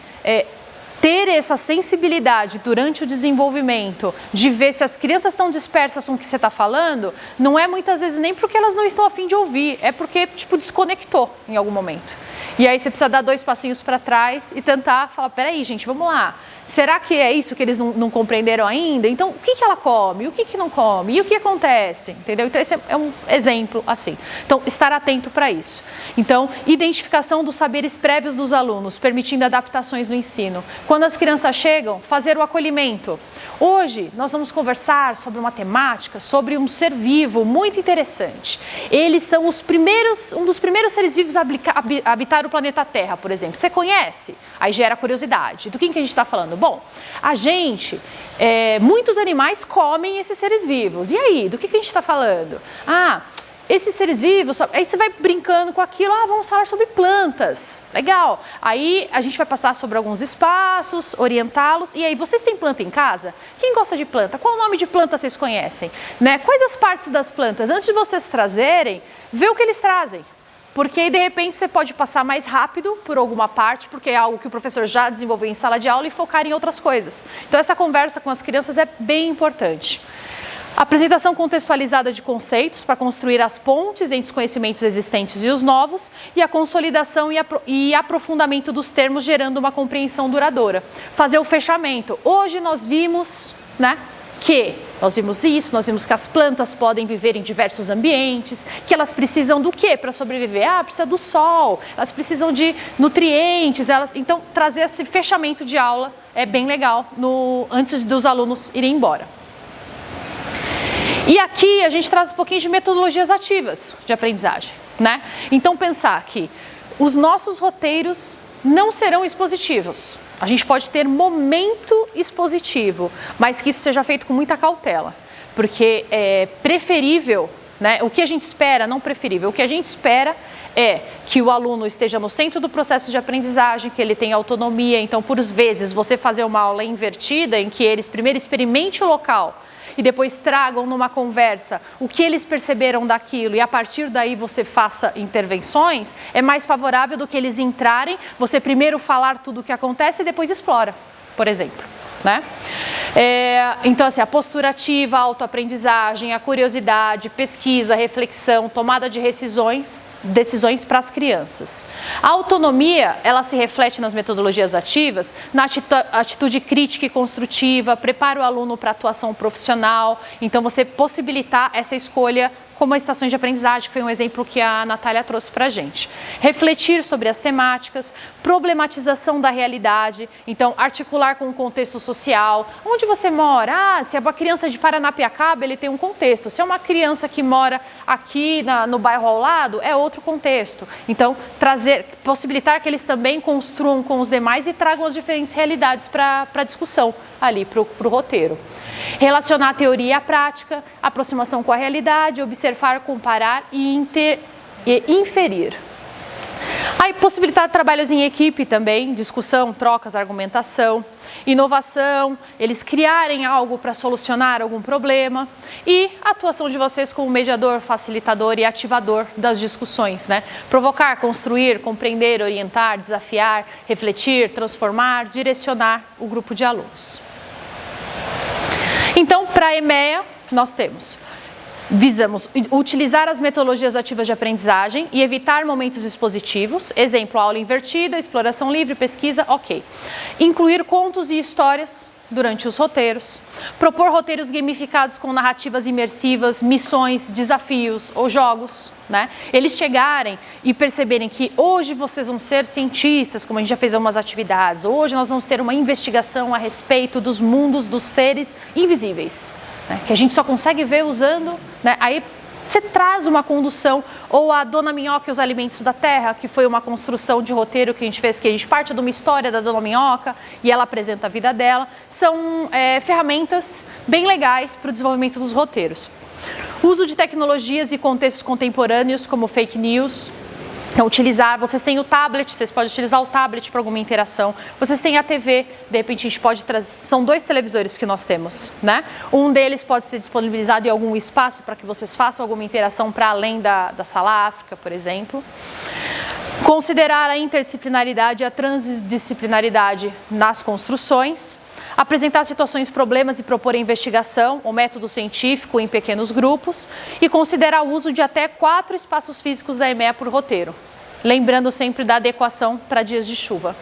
ter essa sensibilidade durante o desenvolvimento de ver se as crianças estão dispersas com o que você está falando, não é muitas vezes nem porque elas não estão a fim de ouvir, é porque, tipo, desconectou em algum momento. E aí você precisa dar 2 passinhos para trás e tentar falar, peraí, gente, vamos lá. Será que é isso que eles não compreenderam ainda? Então, o que ela come? O que não come? E o que acontece? Entendeu? Então, esse é um exemplo assim. Então, estar atento para isso. Então, identificação dos saberes prévios dos alunos, permitindo adaptações no ensino. Quando as crianças chegam, fazer o acolhimento. Hoje, nós vamos conversar sobre uma temática, sobre um ser vivo muito interessante. Eles são um dos primeiros seres vivos a habitar o planeta Terra, por exemplo. Você conhece? Aí gera curiosidade. Do que a gente está falando? Bom, muitos animais comem esses seres vivos. E aí, do que a gente está falando? Esses seres vivos, aí você vai brincando com aquilo, vamos falar sobre plantas, legal. Aí a gente vai passar sobre alguns espaços, orientá-los, e aí, vocês têm planta em casa? Quem gosta de planta? Qual o nome de planta vocês conhecem? Né? Quais as partes das plantas? Antes de vocês trazerem, vê o que eles trazem. Porque aí, de repente, você pode passar mais rápido por alguma parte, porque é algo que o professor já desenvolveu em sala de aula, e focar em outras coisas. Então, essa conversa com as crianças é bem importante. Apresentação contextualizada de conceitos para construir as pontes entre os conhecimentos existentes e os novos, e a consolidação e aprofundamento dos termos, gerando uma compreensão duradoura. Fazer o fechamento. Hoje nós vimos, né, nós vimos que as plantas podem viver em diversos ambientes, que elas precisam do quê para sobreviver? Precisa do sol, elas precisam de nutrientes, então trazer esse fechamento de aula é bem legal antes dos alunos irem embora. E aqui a gente traz um pouquinho de metodologias ativas de aprendizagem, né? Então pensar que os nossos roteiros não serão expositivos. A gente pode ter momento expositivo, mas que isso seja feito com muita cautela, porque é preferível, né? O que a gente espera, não preferível, o que a gente espera é que o aluno esteja no centro do processo de aprendizagem, que ele tenha autonomia. Então, por vezes, você fazer uma aula invertida, em que eles primeiro experimentem o local e depois tragam numa conversa o que eles perceberam daquilo, e a partir daí você faça intervenções, é mais favorável do que eles entrarem, você primeiro falar tudo o que acontece e depois explora, por exemplo. Né? Então, assim, a postura ativa, a autoaprendizagem, a curiosidade, pesquisa, reflexão, tomada de decisões para as crianças. A autonomia, ela se reflete nas metodologias ativas, na atitude crítica e construtiva, prepara o aluno para a atuação profissional. Então, você possibilitar essa escolha como as estações de aprendizagem, que foi um exemplo que a Natália trouxe para a gente. Refletir sobre as temáticas, problematização da realidade, então articular com o contexto social. Onde você mora? Se é uma criança de Paranapiacaba, ele tem um contexto. Se é uma criança que mora aqui no bairro ao lado, é outro contexto. Então, possibilitar que eles também construam com os demais e tragam as diferentes realidades para a discussão ali, para o roteiro. Relacionar a teoria à prática, aproximação com a realidade, observar, comparar e inferir. Aí, possibilitar trabalhos em equipe também, discussão, trocas, argumentação, inovação, eles criarem algo para solucionar algum problema e a atuação de vocês como mediador, facilitador e ativador das discussões, né? Provocar, construir, compreender, orientar, desafiar, refletir, transformar, direcionar o grupo de alunos. Então, para a EMEA, nós visamos utilizar as metodologias ativas de aprendizagem e evitar momentos expositivos, exemplo, aula invertida, exploração livre, pesquisa, ok. Incluir contos e histórias durante os roteiros, propor roteiros gamificados com narrativas imersivas, missões, desafios ou jogos, né? Eles chegarem e perceberem que hoje vocês vão ser cientistas, como a gente já fez algumas atividades, hoje nós vamos ter uma investigação a respeito dos mundos dos seres invisíveis, né? Que a gente só consegue ver usando, né? Aí você traz uma condução, ou a Dona Minhoca e os Alimentos da Terra, que foi uma construção de roteiro que a gente fez, que a gente parte de uma história da Dona Minhoca e ela apresenta a vida dela. São ferramentas bem legais para o desenvolvimento dos roteiros. Uso de tecnologias e contextos contemporâneos, como fake news. Então, vocês têm o tablet, vocês podem utilizar o tablet para alguma interação. Vocês têm a TV, de repente a gente pode trazer, são 2 televisores que nós temos, né? Um deles pode ser disponibilizado em algum espaço para que vocês façam alguma interação para além da sala África, por exemplo. Considerar a interdisciplinaridade e a transdisciplinaridade nas construções. Apresentar situações, problemas e propor a investigação, o método científico em pequenos grupos e considerar o uso de até 4 espaços físicos da EMEA por roteiro, lembrando sempre da adequação para dias de chuva.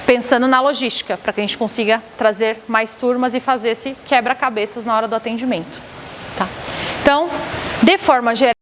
Pensando na logística, para que a gente consiga trazer mais turmas e fazer esse quebra-cabeças na hora do atendimento. Tá? Então, de forma geral,